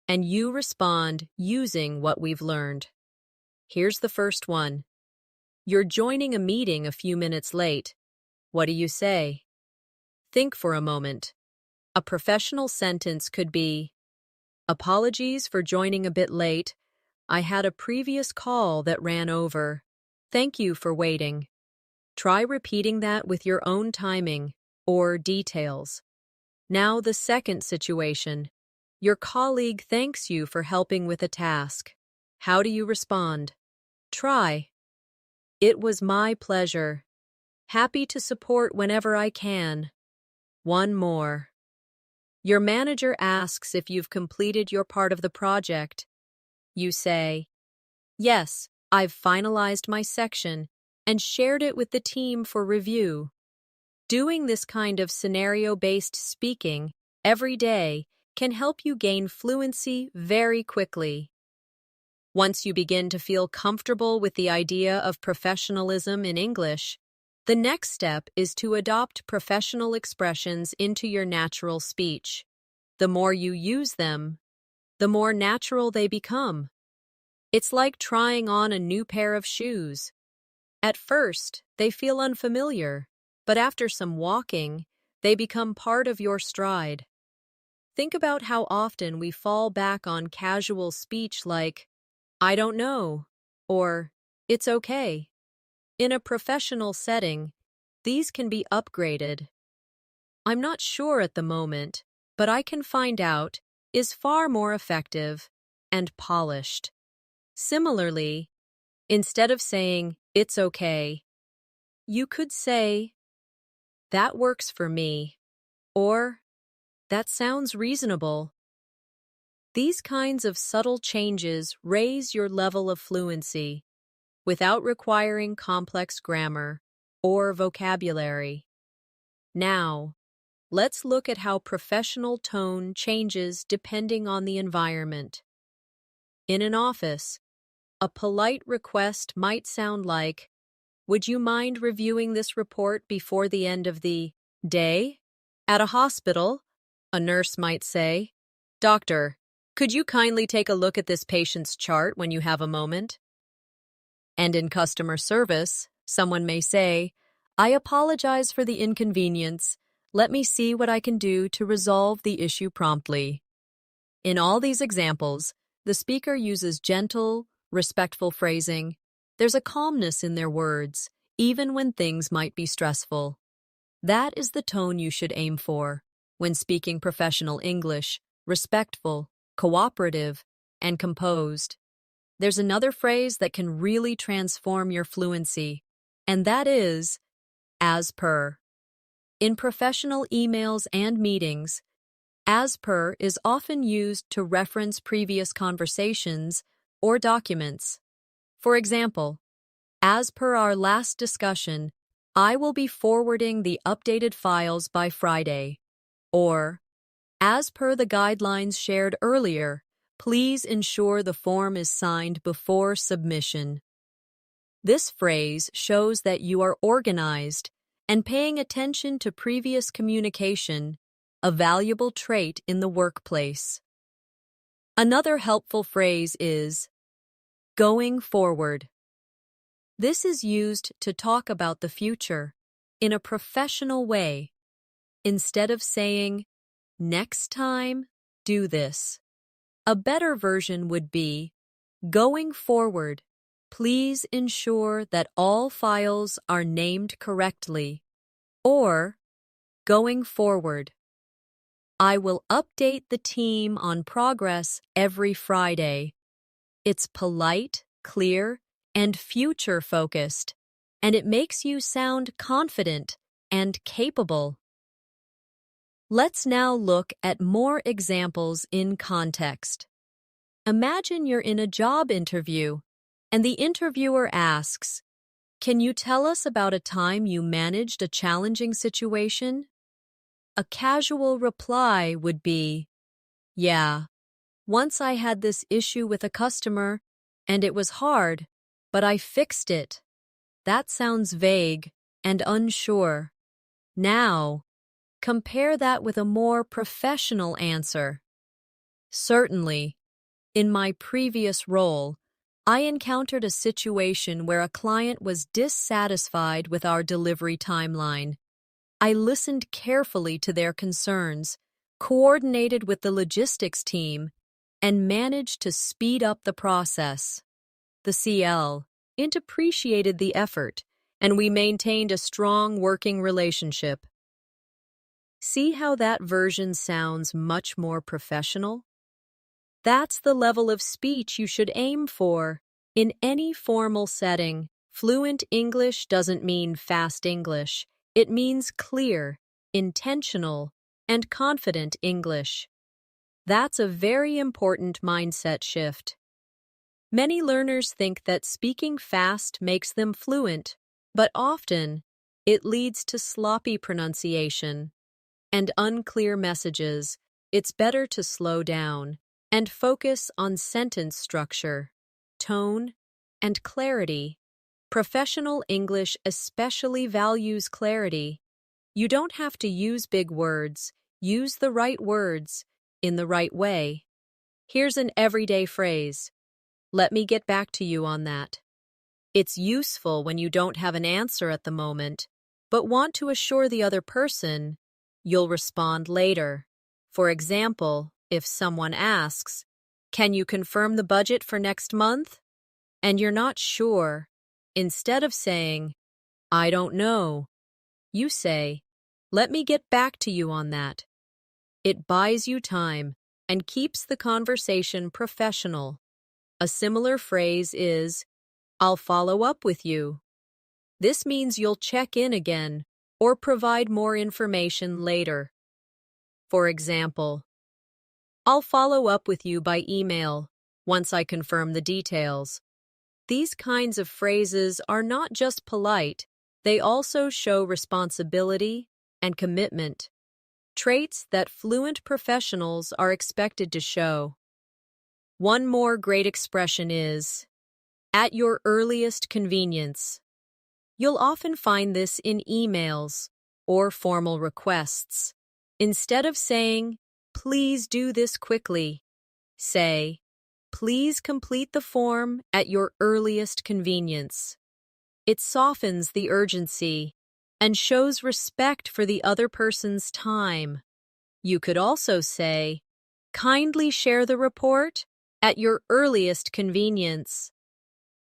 and you respond using what we've learned. Here's the first one. You're joining a meeting a few minutes late. What do you say? Think for a moment. A professional sentence could be, "Apologies for joining a bit late. I had a previous call that ran over. Thank you for waiting." Try repeating that with your own timing or details. Now the second situation. Your colleague thanks you for helping with a task. How do you respond? Try, "It was my pleasure. Happy to support whenever I can." One more. Your manager asks if you've completed your part of the project. You say, "Yes, I've finalized my section and shared it with the team for review." Doing this kind of scenario-based speaking every day can help you gain fluency very quickly. Once you begin to feel comfortable with the idea of professionalism in English, the next step is to adopt professional expressions into your natural speech. The more you use them, the more natural they become. It's like trying on a new pair of shoes. At first, they feel unfamiliar, but after some walking, they become part of your stride. Think about how often we fall back on casual speech like, "I don't know," or "It's okay." In a professional setting, these can be upgraded. "I'm not sure at the moment, but I can find out," is far more effective and polished. Similarly, instead of saying, "It's okay," you could say, "That works for me," or "That sounds reasonable." These kinds of subtle changes raise your level of fluency without requiring complex grammar or vocabulary. Now, let's look at how professional tone changes depending on the environment. In an office, a polite request might sound like, "Would you mind reviewing this report before the end of the day?" At a hospital, a nurse might say, "Doctor, could you kindly take a look at this patient's chart when you have a moment?" And in customer service, someone may say, "I apologize for the inconvenience. Let me see what I can do to resolve the issue promptly." In all these examples, the speaker uses gentle, respectful phrasing. There's a calmness in their words, even when things might be stressful. That is the tone you should aim for when speaking professional English: respectful, cooperative, and composed. There's another phrase that can really transform your fluency: and that is as per. In professional emails and meetings, as per is often used to reference previous conversations or documents. For example, as per our last discussion, I will be forwarding the updated files by Friday. Or, as per the guidelines shared earlier, please ensure the form is signed before submission. This phrase shows that you are organized and paying attention to previous communication, a valuable trait in the workplace. Another helpful phrase is going forward. This is used to talk about the future in a professional way. Instead of saying, next time, do this. A better version would be, going forward, please ensure that all files are named correctly. Or, going forward, I will update the team on progress every Friday. It's polite, clear, and future-focused, and it makes you sound confident and capable. Let's now look at more examples in context. Imagine you're in a job interview, and the interviewer asks, "Can you tell us about a time you managed a challenging situation?" A casual reply would be, "Yeah, once I had this issue with a customer, and it was hard, but I fixed it." That sounds vague and unsure. Now, compare that with a more professional answer. Certainly, in my previous role, I encountered a situation where a client was dissatisfied with our delivery timeline. I listened carefully to their concerns, coordinated with the logistics team, and managed to speed up the process. The CL appreciated the effort, and we maintained a strong working relationship. See how that version sounds much more professional? That's the level of speech you should aim for. In any formal setting, fluent English doesn't mean fast English. It means clear, intentional, and confident English. That's a very important mindset shift. Many learners think that speaking fast makes them fluent, but often it leads to sloppy pronunciation and unclear messages. It's better to slow down and focus on sentence structure, tone, and clarity. Professional English especially values clarity. You don't have to use big words. Use the right words in the right way. Here's an everyday phrase. Let me get back to you on that. It's useful when you don't have an answer at the moment, but want to assure the other person you'll respond later. For example, if someone asks, "Can you confirm the budget for next month?" and you're not sure, instead of saying, "I don't know," you say, "Let me get back to you on that." It buys you time and keeps the conversation professional. A similar phrase is, "I'll follow up with you." This means you'll check in again or provide more information later. For example, "I'll follow up with you by email once I confirm the details." These kinds of phrases are not just polite, they also show responsibility and commitment, traits that fluent professionals are expected to show. One more great expression is, "at your earliest convenience." You'll often find this in emails or formal requests. Instead of saying, "Please do this quickly," say, "Please complete the form at your earliest convenience." It softens the urgency and shows respect for the other person's time. You could also say, "Kindly share the report at your earliest convenience."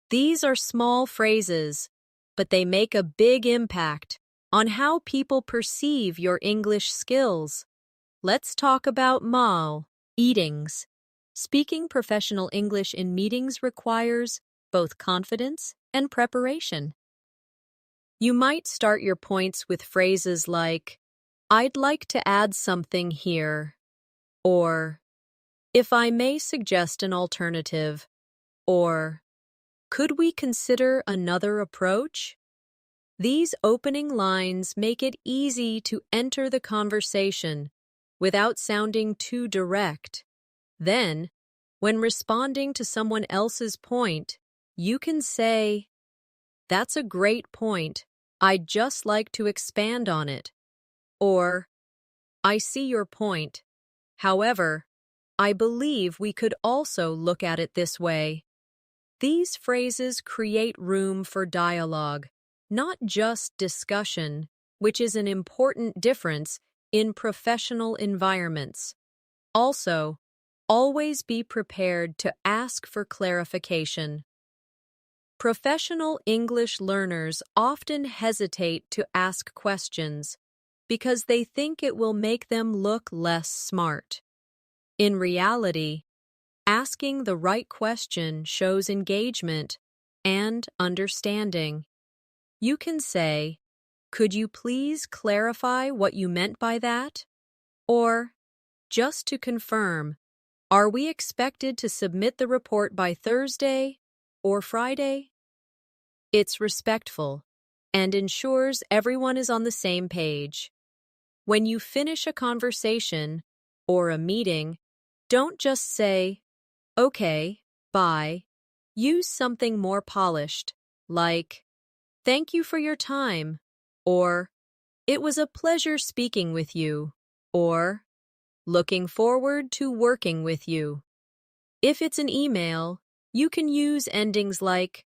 These are small phrases, but they make a big impact on how people perceive your English skills. Let's talk about meetings. Speaking professional English in meetings requires both confidence and preparation. You might start your points with phrases like, "I'd like to add something here," or, "If I may suggest an alternative," or, "Could we consider another approach?" These opening lines make it easy to enter the conversation without sounding too direct. Then, when responding to someone else's point, you can say, "That's a great point. I'd just like to expand on it." Or, "I see your point. However, I believe we could also look at it this way." These phrases create room for dialogue, not just discussion, which is an important difference in professional environments. Also, always be prepared to ask for clarification. Professional English learners often hesitate to ask questions because they think it will make them look less smart. In reality, asking the right question shows engagement and understanding. You can say, "Could you please clarify what you meant by that?" Or, "Just to confirm, are we expected to submit the report by Thursday or Friday?" It's respectful and ensures everyone is on the same page. When you finish a conversation or a meeting, don't just say, "Okay, bye." Use something more polished, like, "Thank you for your time," or "It was a pleasure speaking with you," or "Looking forward to working with you." If it's an email, you can use endings like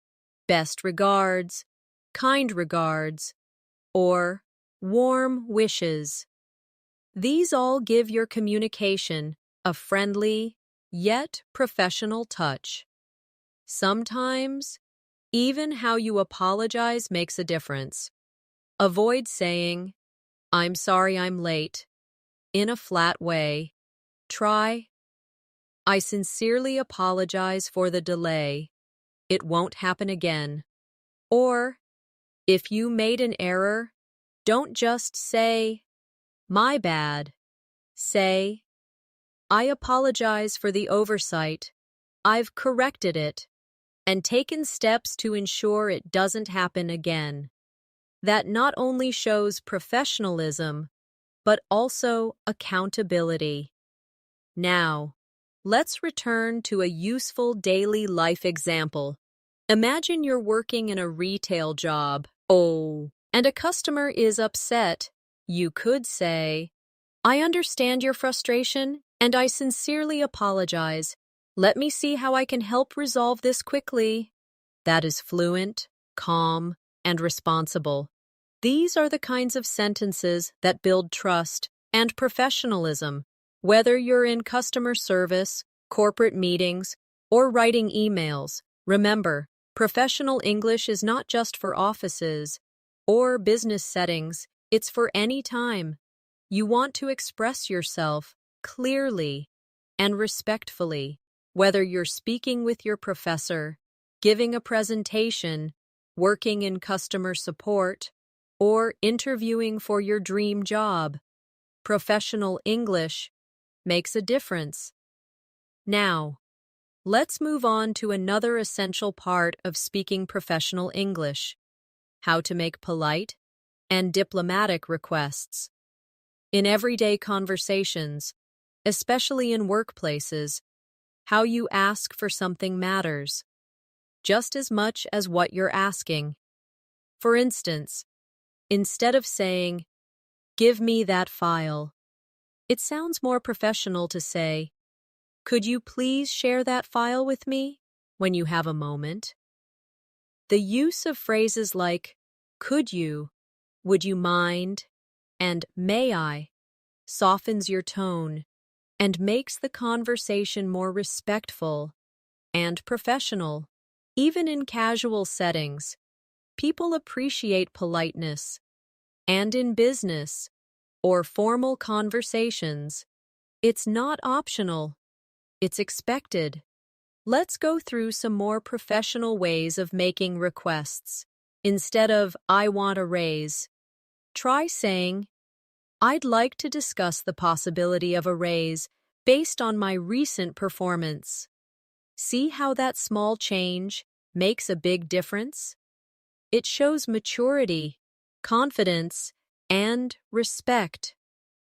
"Best regards," "Kind regards," or "Warm wishes." These all give your communication a friendly, yet professional touch. Sometimes, even how you apologize makes a difference. Avoid saying, "I'm sorry I'm late," in a flat way. Try, "I sincerely apologize for the delay. It won't happen again." Or, if you made an error, don't just say, "My bad." Say, "I apologize for the oversight. I've corrected it and taken steps to ensure it doesn't happen again." That not only shows professionalism, but also accountability. Now, let's return to a useful daily life example. Imagine you're working in a retail job. And a customer is upset. You could say, "I understand your frustration, and I sincerely apologize. Let me see how I can help resolve this quickly." That is fluent, calm, and responsible. These are the kinds of sentences that build trust and professionalism. Whether you're in customer service, corporate meetings, or writing emails, remember, professional English is not just for offices or business settings, it's for any time. You want to express yourself clearly and respectfully, whether you're speaking with your professor, giving a presentation, working in customer support, or interviewing for your dream job. Professional English makes a difference. Now, let's move on to another essential part of speaking professional English: how to make polite and diplomatic requests. In everyday conversations, especially in workplaces, how you ask for something matters just as much as what you're asking. For instance, instead of saying, "Give me that file," it sounds more professional to say, "Could you please share that file with me when you have a moment?" The use of phrases like "could you," "would you mind," and "may I" softens your tone and makes the conversation more respectful and professional. Even in casual settings, people appreciate politeness, and in business or formal conversations, it's not optional, it's expected. Let's go through some more professional ways of making requests. Instead of, I want a raise, try saying, I'd like to discuss the possibility of a raise based on my recent performance. See how that small change makes a big difference? It shows maturity, confidence, and respect,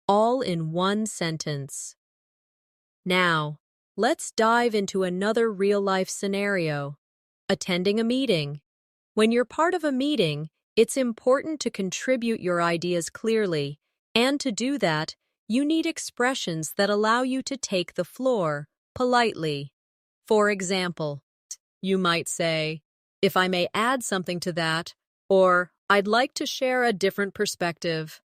all in one sentence. Now, let's dive into another real-life scenario: attending a meeting. When you're part of a meeting, it's important to contribute your ideas clearly, and to do that, you need expressions that allow you to take the floor politely. For example, you might say, if I may add something to that, or I'd like to share a different perspective.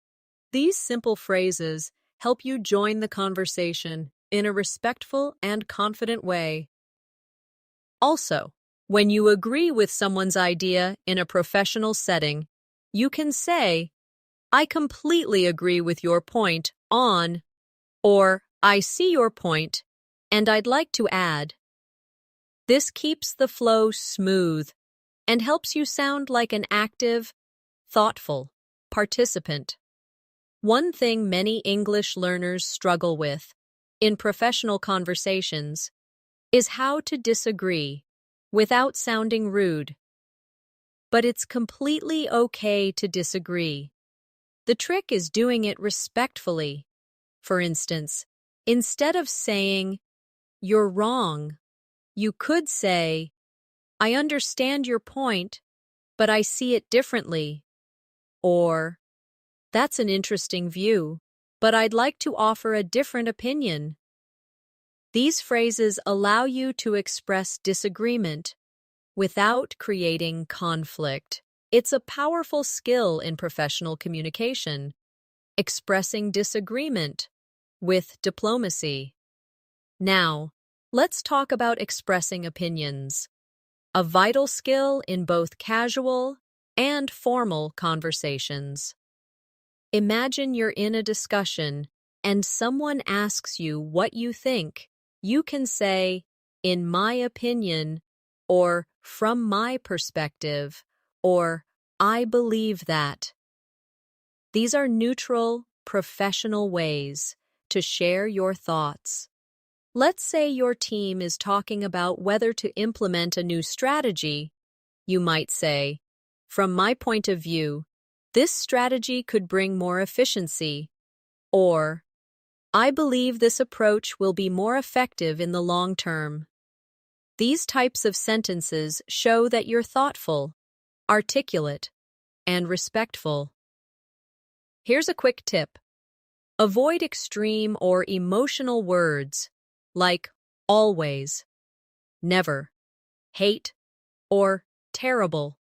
These simple phrases help you join the conversation in a respectful and confident way. Also, when you agree with someone's idea in a professional setting, you can say, I completely agree with your point on, or I see your point, and I'd like to add. This keeps the flow smooth and helps you sound like an active, thoughtful participant. One thing many English learners struggle with in professional conversations is how to disagree without sounding rude. But it's completely okay to disagree. The trick is doing it respectfully. For instance, instead of saying, you're wrong, you could say, I understand your point, but I see it differently. Or, that's an interesting view, but I'd like to offer a different opinion. These phrases allow you to express disagreement without creating conflict. It's a powerful skill in professional communication, expressing disagreement with diplomacy. Now, let's talk about expressing opinions, a vital skill in both casual and formal conversations. Imagine you're in a discussion and someone asks you what you think. You can say, in my opinion, or from my perspective, or I believe that. These are neutral, professional ways to share your thoughts. Let's say your team is talking about whether to implement a new strategy. You might say, from my point of view, this strategy could bring more efficiency. Or, I believe this approach will be more effective in the long term. These types of sentences show that you're thoughtful, articulate, and respectful. Here's a quick tip. Avoid extreme or emotional words like always, never, hate, or terrible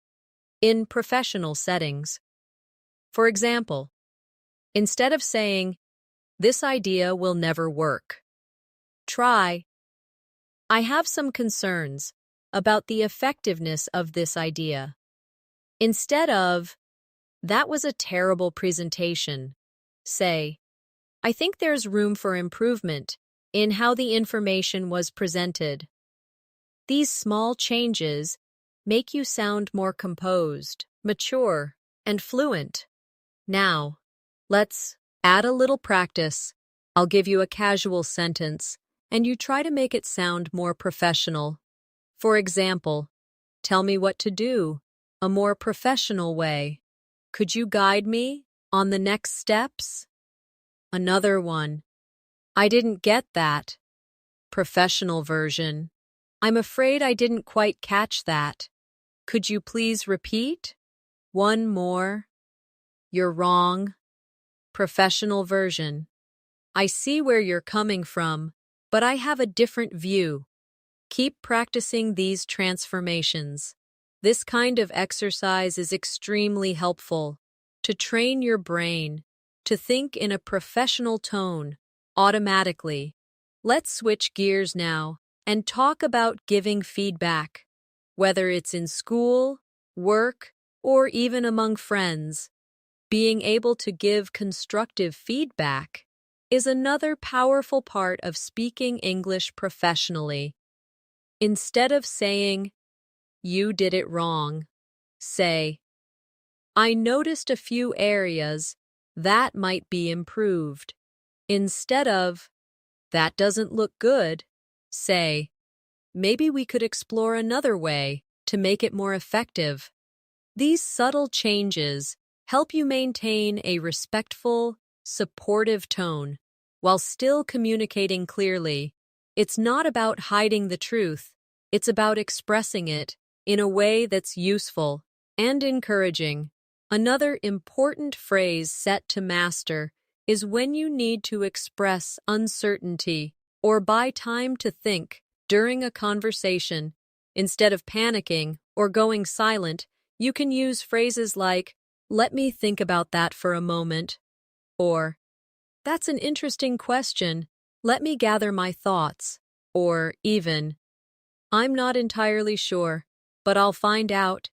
in professional settings. For example, instead of saying, this idea will never work, try, I have some concerns about the effectiveness of this idea. Instead of, that was a terrible presentation, say, I think there's room for improvement in how the information was presented. These small changes make you sound more composed, mature, and fluent. Now, let's add a little practice. I'll give you a casual sentence, and you try to make it sound more professional. For example, tell me what to do, a more professional way. Could you guide me on the next steps? Another one. I didn't get that. Professional version. I'm afraid I didn't quite catch that. Could you please repeat? One more. You're wrong. Professional version. I see where you're coming from, but I have a different view. Keep practicing these transformations. This kind of exercise is extremely helpful to train your brain to think in a professional tone automatically. Let's switch gears now and talk about giving feedback, whether it's in school, work, or even among friends. Being able to give constructive feedback is another powerful part of speaking English professionally. Instead of saying, you did it wrong, say, I noticed a few areas that might be improved. Instead of, that doesn't look good, say, maybe we could explore another way to make it more effective. These subtle changes help you maintain a respectful, supportive tone while still communicating clearly. It's not about hiding the truth, it's about expressing it in a way that's useful and encouraging. Another important phrase set to master is when you need to express uncertainty or buy time to think during a conversation. Instead of panicking or going silent, you can use phrases like, "Let me think about that for a moment," or, "That's an interesting question. Let me gather my thoughts," or even, "I'm not entirely sure, but I'll find out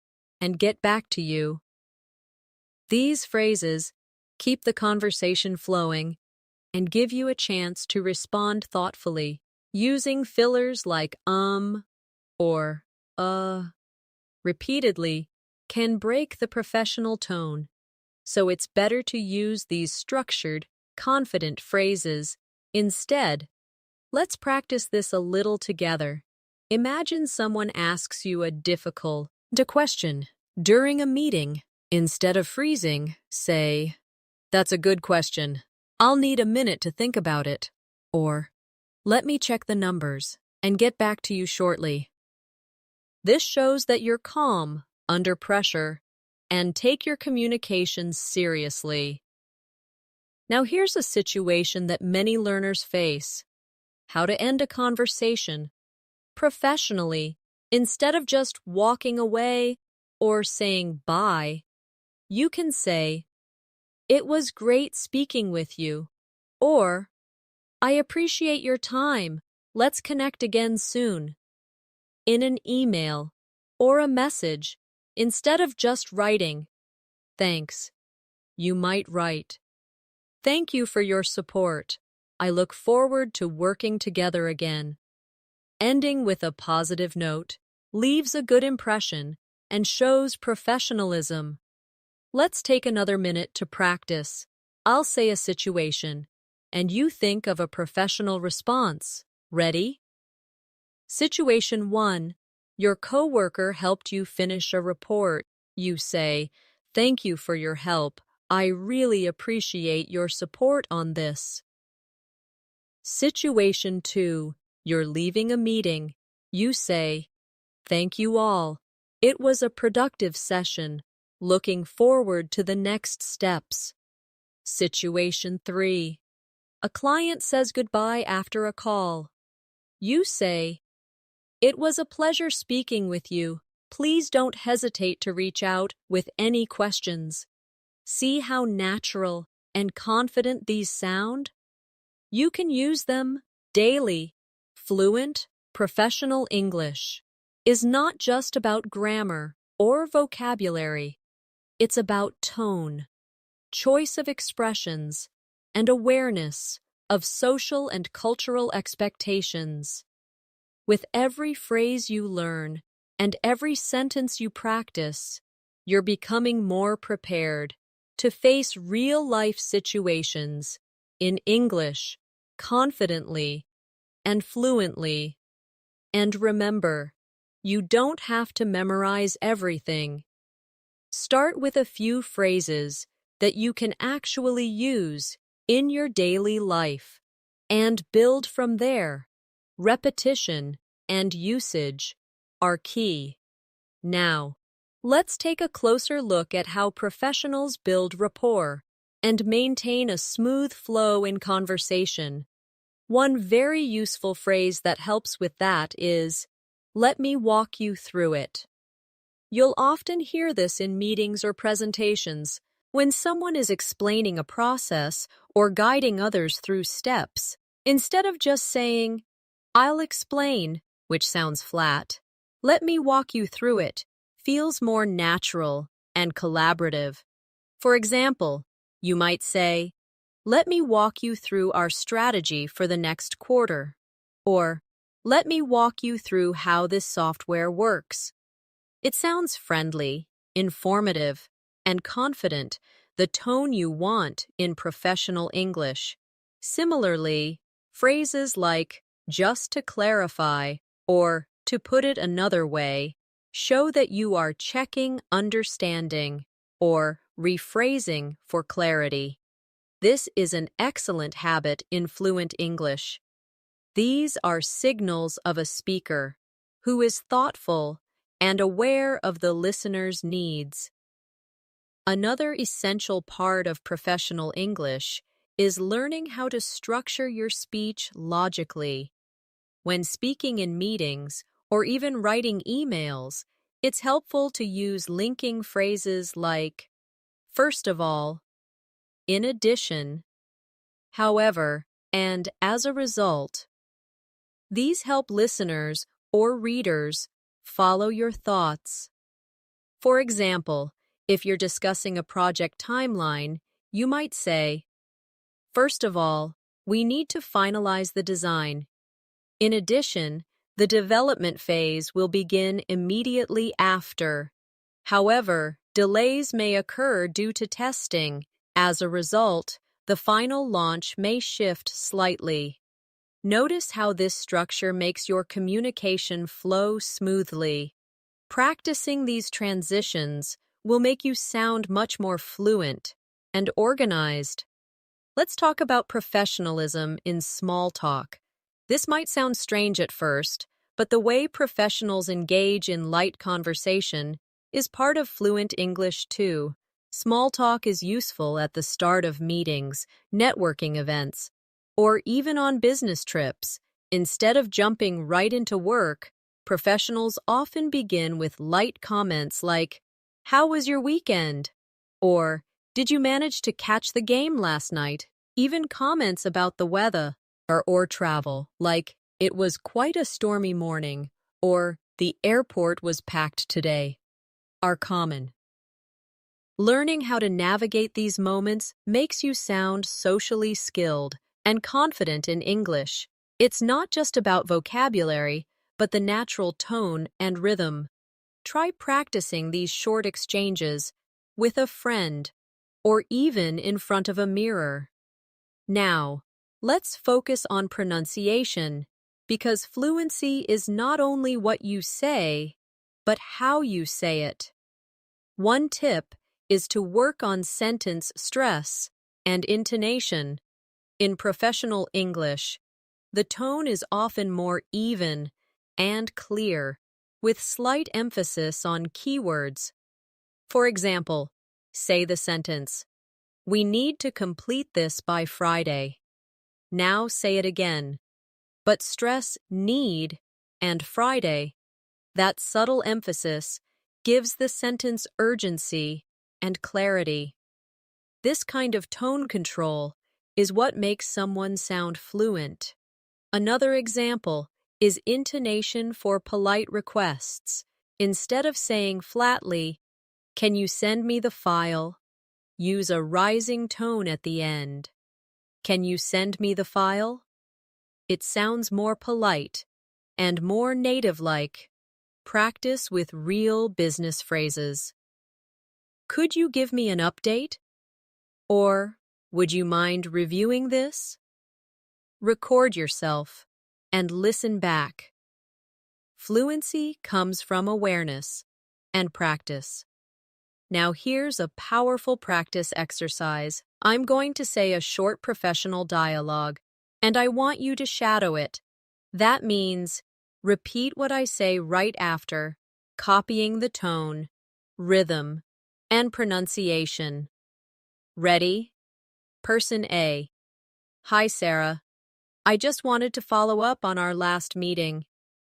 and get back to you." These phrases keep the conversation flowing and give you a chance to respond thoughtfully. Using fillers like or repeatedly can break the professional tone, so it's better to use these structured, confident phrases. Instead, let's practice this a little together. Imagine someone asks you a difficult question during a meeting. Instead of freezing, say, "That's a good question. I'll need a minute to think about it." Or, "Let me check the numbers and get back to you shortly." This shows that you're calm under pressure and take your communications seriously. Now here's a situation that many learners face: how to end a conversation professionally instead of just walking away or saying bye. You can say, "It was great speaking with you," or, "I appreciate your time. Let's connect again soon." In an email or a message, instead of just writing, "Thanks," you might write, "Thank you for your support. I look forward to working together again." Ending with a positive note leaves a good impression and shows professionalism. Let's take another minute to practice. I'll say a situation, and you think of a professional response. Ready? Situation 1. Your coworker helped you finish a report. You say, "Thank you for your help. I really appreciate your support on this." Situation 2. You're leaving a meeting. You say, "Thank you all. It was a productive session. Looking forward to the next steps." Situation 3. A client says goodbye after a call. You say, "It was a pleasure speaking with you. Please don't hesitate to reach out with any questions." See how natural and confident these sound? You can use them daily. Fluent, professional English is not just about grammar or vocabulary. It's about tone, choice of expressions, and awareness of social and cultural expectations. With every phrase you learn and every sentence you practice, you're becoming more prepared to face real-life situations in English confidently and fluently. And remember, you don't have to memorize everything. Start with a few phrases that you can actually use in your daily life and build from there. Repetition and usage are key. Now, let's take a closer look at how professionals build rapport and maintain a smooth flow in conversation. One very useful phrase that helps with that is, "Let me walk you through it." You'll often hear this in meetings or presentations when someone is explaining a process or guiding others through steps. Instead of just saying, "I'll explain," which sounds flat, "let me walk you through it," feels more natural and collaborative. For example, you might say, "Let me walk you through our strategy for the next quarter," or "Let me walk you through how this software works." It sounds friendly, informative, and confident, the tone you want in professional English. Similarly, phrases like "just to clarify" or "to put it another way" show that you are checking understanding or rephrasing for clarity. This is an excellent habit in fluent English. These are signals of a speaker who is thoughtful and aware of the listener's needs. Another essential part of professional English is learning how to structure your speech logically. When speaking in meetings or even writing emails, it's helpful to use linking phrases like, first of all, in addition, however, and as a result. These help listeners or readers follow your thoughts. For example, if you're discussing a project timeline, you might say, first of all, we need to finalize the design. In addition, the development phase will begin immediately after. However, delays may occur due to testing. As a result, the final launch may shift slightly. Notice how this structure makes your communication flow smoothly. Practicing these transitions will make you sound much more fluent and organized. Let's talk about professionalism in small talk. This might sound strange at first, but the way professionals engage in light conversation is part of fluent English too. Small talk is useful at the start of meetings, networking events, or even on business trips. Instead of jumping right into work, professionals often begin with light comments like, "How was your weekend?" Or, "Did you manage to catch the game last night?" Even comments about the weather or travel, like, "It was quite a stormy morning," or "The airport was packed today," are common. Learning how to navigate these moments makes you sound socially skilled and confident in English. It's not just about vocabulary, but the natural tone and rhythm. Try practicing these short exchanges with a friend or even in front of a mirror. Now, let's focus on pronunciation, because fluency is not only what you say, but how you say it. One tip is to work on sentence stress and intonation. In professional English, the tone is often more even and clear, with slight emphasis on keywords. For example, say the sentence, "We need to complete this by Friday." Now say it again, but stress "need" and "Friday." That subtle emphasis gives the sentence urgency and clarity. This kind of tone control is what makes someone sound fluent. Another example is intonation for polite requests. Instead of saying flatly, "Can you send me the file?" use a rising tone at the end. "Can you send me the file?" It sounds more polite and more native-like. Practice with real business phrases. "Could you give me an update?" Or, "Would you mind reviewing this?" Record yourself and listen back. Fluency comes from awareness and practice. Now here's a powerful practice exercise. I'm going to say a short professional dialogue, and I want you to shadow it. That means repeat what I say right after, copying the tone, rhythm, and pronunciation. Ready? Person A. "Hi, Sarah. I just wanted to follow up on our last meeting."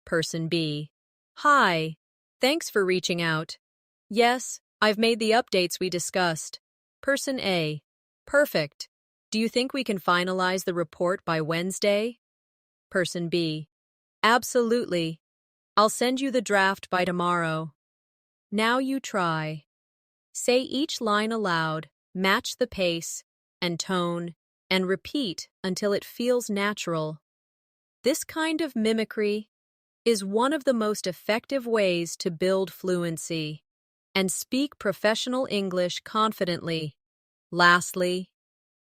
Person B. "Hi. Thanks for reaching out. Yes, I've made the updates we discussed." Person A. "Perfect. Do you think we can finalize the report by Wednesday?" Person B. "Absolutely. I'll send you the draft by tomorrow." Now you try. Say each line aloud, match the pace and tone, and repeat until it feels natural. This kind of mimicry is one of the most effective ways to build fluency. and speak professional English confidently. Lastly,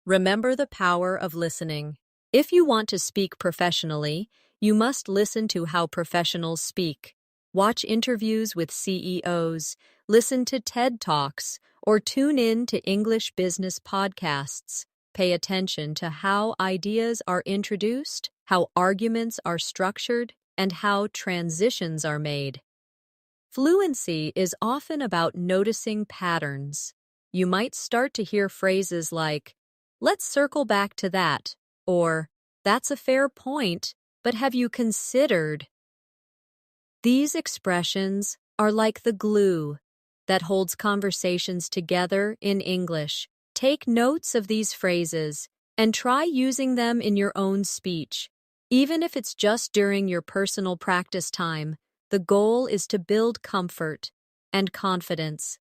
remember the power of listening. If you want to speak professionally, you must listen to how professionals speak. Watch interviews with CEOs, listen to TED Talks, or tune in to English business podcasts. Pay attention to how ideas are introduced, how arguments are structured, and how transitions are made. Fluency is often about noticing patterns. You might start to hear phrases like, "Let's circle back to that," or "That's a fair point, but have you considered?" These expressions are like the glue that holds conversations together in English. Take notes of these phrases and try using them in your own speech. Even if it's just during your personal practice time, the goal is to build comfort and confidence.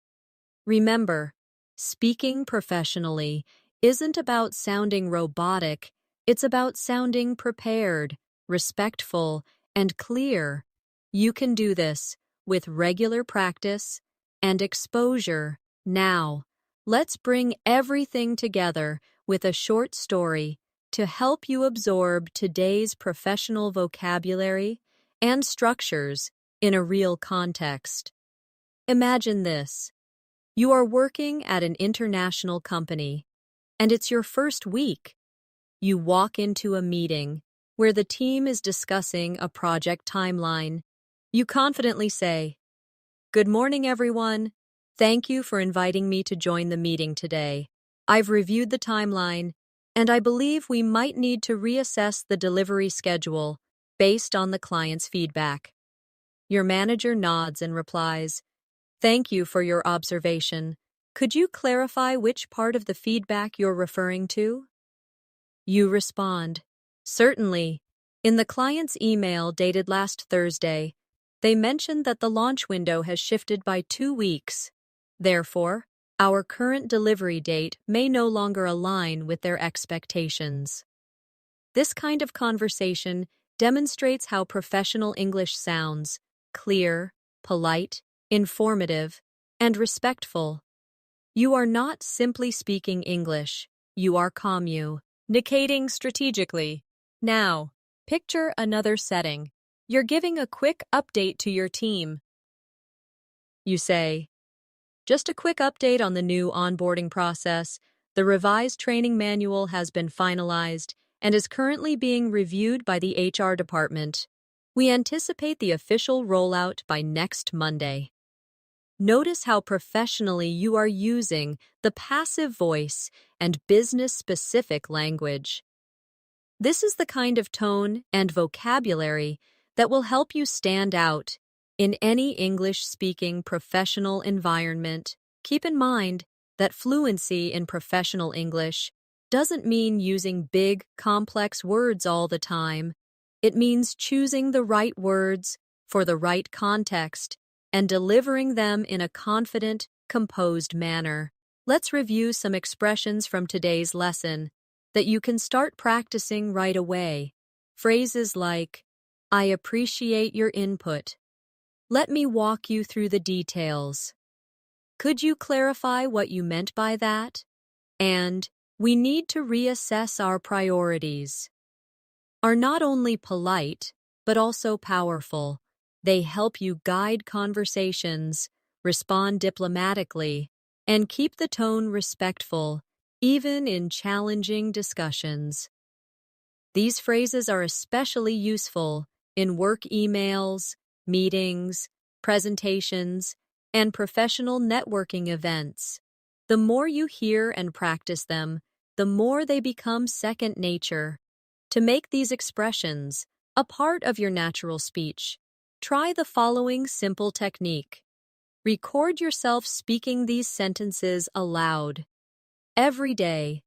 Remember, speaking professionally isn't about sounding robotic, it's about sounding prepared, respectful, and clear. You can do this with regular practice and exposure. Now, let's bring everything together with a short story to help you absorb today's professional vocabulary and structures in a real context. Imagine this. You are working at an international company, and it's your first week. You walk into a meeting where the team is discussing a project timeline. You confidently say, "Good morning, everyone. Thank you for inviting me to join the meeting today. I've reviewed the timeline, and I believe we might need to reassess the delivery schedule based on the client's feedback." Your manager nods and replies, "Thank you for your observation. Could you clarify which part of the feedback you're referring to?" You respond, "Certainly. In the client's email dated last Thursday, they mentioned that the launch window has shifted by 2 weeks. Therefore, our current delivery date may no longer align with their expectations." This kind of conversation demonstrates how professional English sounds: clear, polite, informative, and respectful. You are not simply speaking English, you are communicating strategically. Now, picture another setting. You're giving a quick update to your team. You say, "Just a quick update on the new onboarding process. The revised training manual has been finalized and is currently being reviewed by the HR department. We anticipate the official rollout by next Monday." Notice how professionally you are using the passive voice and business-specific language. This is the kind of tone and vocabulary that will help you stand out in any English-speaking professional environment. Keep in mind that fluency in professional English doesn't mean using big, complex words all the time. It means choosing the right words for the right context and delivering them in a confident, composed manner. Let's review some expressions from today's lesson that you can start practicing right away. Phrases like, "I appreciate your input." "Let me walk you through the details." "Could you clarify what you meant by that?" And, "We need to reassess our priorities," are not only polite, but also powerful. They help you guide conversations, respond diplomatically, and keep the tone respectful, even in challenging discussions. These phrases are especially useful in work emails, meetings, presentations, and professional networking events. The more you hear and practice them, the more they become second nature. To make these expressions a part of your natural speech, try the following simple technique. Record yourself speaking these sentences aloud. Every day,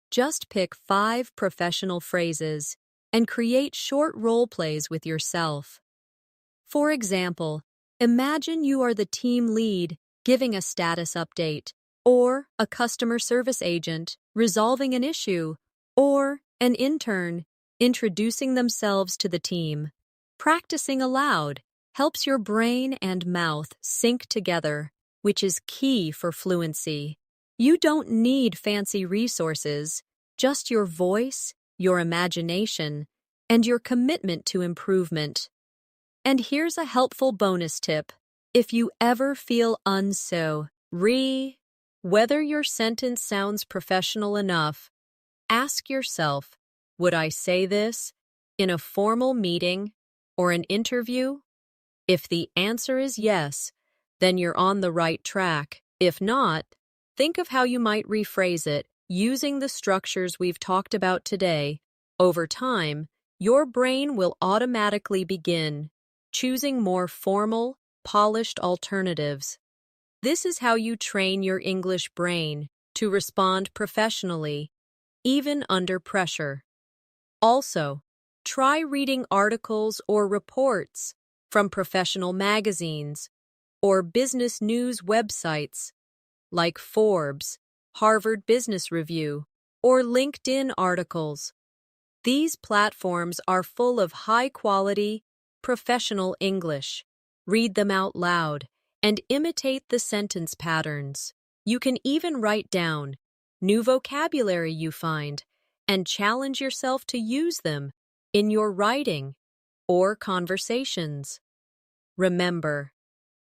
just pick 5 professional phrases and create short role plays with yourself. For example, imagine you are the team lead giving a status update, or a customer service agent resolving an issue, or an intern introducing themselves to the team. Practicing aloud helps your brain and mouth sync together, which is key for fluency. You don't need fancy resources, just your voice, your imagination, and your commitment to improvement. And here's a helpful bonus tip. If you ever feel whether your sentence sounds professional enough, ask yourself, would I say this in a formal meeting or an interview? If the answer is yes, then you're on the right track. If not, think of how you might rephrase it using the structures we've talked about today. Over time, your brain will automatically begin choosing more formal, polished alternatives. This is how you train your English brain to respond professionally, even under pressure. Also, try reading articles or reports from professional magazines or business news websites like Forbes, Harvard Business Review, or LinkedIn articles. These platforms are full of high-quality, professional English. Read them out loud and imitate the sentence patterns. You can even write down new vocabulary you find and challenge yourself to use them in your writing or conversations. Remember,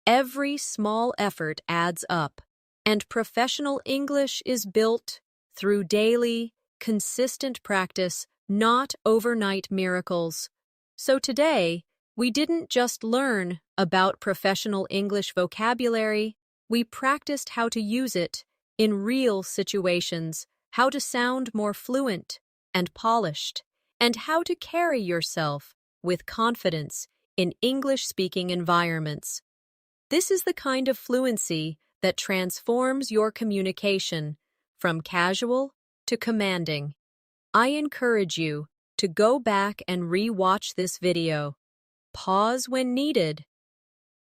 every small effort adds up, and professional English is built through daily, consistent practice, not overnight miracles. So today, we didn't just learn about professional English vocabulary, we practiced how to use it in real situations, how to sound more fluent and polished, and how to carry yourself with confidence in English-speaking environments. This is the kind of fluency that transforms your communication from casual to commanding. I encourage you to go back and re-watch this video, pause when needed,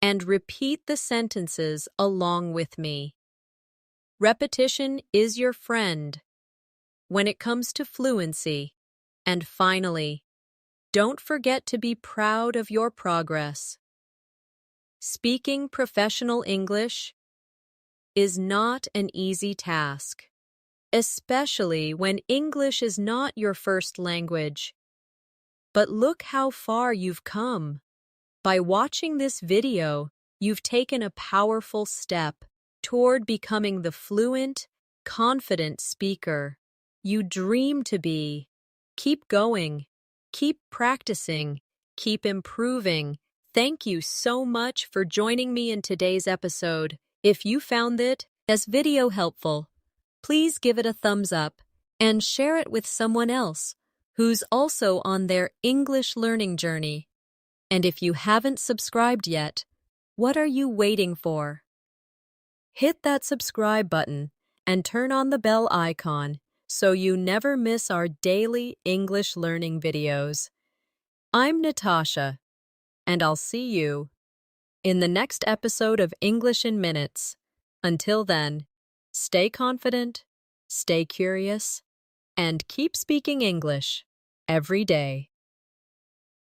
and repeat the sentences along with me. Repetition is your friend when it comes to fluency. And finally, don't forget to be proud of your progress. Speaking professional English is not an easy task, especially when English is not your first language. But look how far you've come. By watching this video, you've taken a powerful step toward becoming the fluent, confident speaker you dream to be. Keep going, keep practicing, keep improving. Thank you so much for joining me in today's episode. If you found this video helpful, please give it a thumbs up and share it with someone else who's also on their English learning journey. And if you haven't subscribed yet, what are you waiting for? Hit that subscribe button and turn on the bell icon so you never miss our daily English learning videos. I'm Natasha, and I'll see you in the next episode of English in Minutes. Until then, stay confident, stay curious, and keep speaking English every day.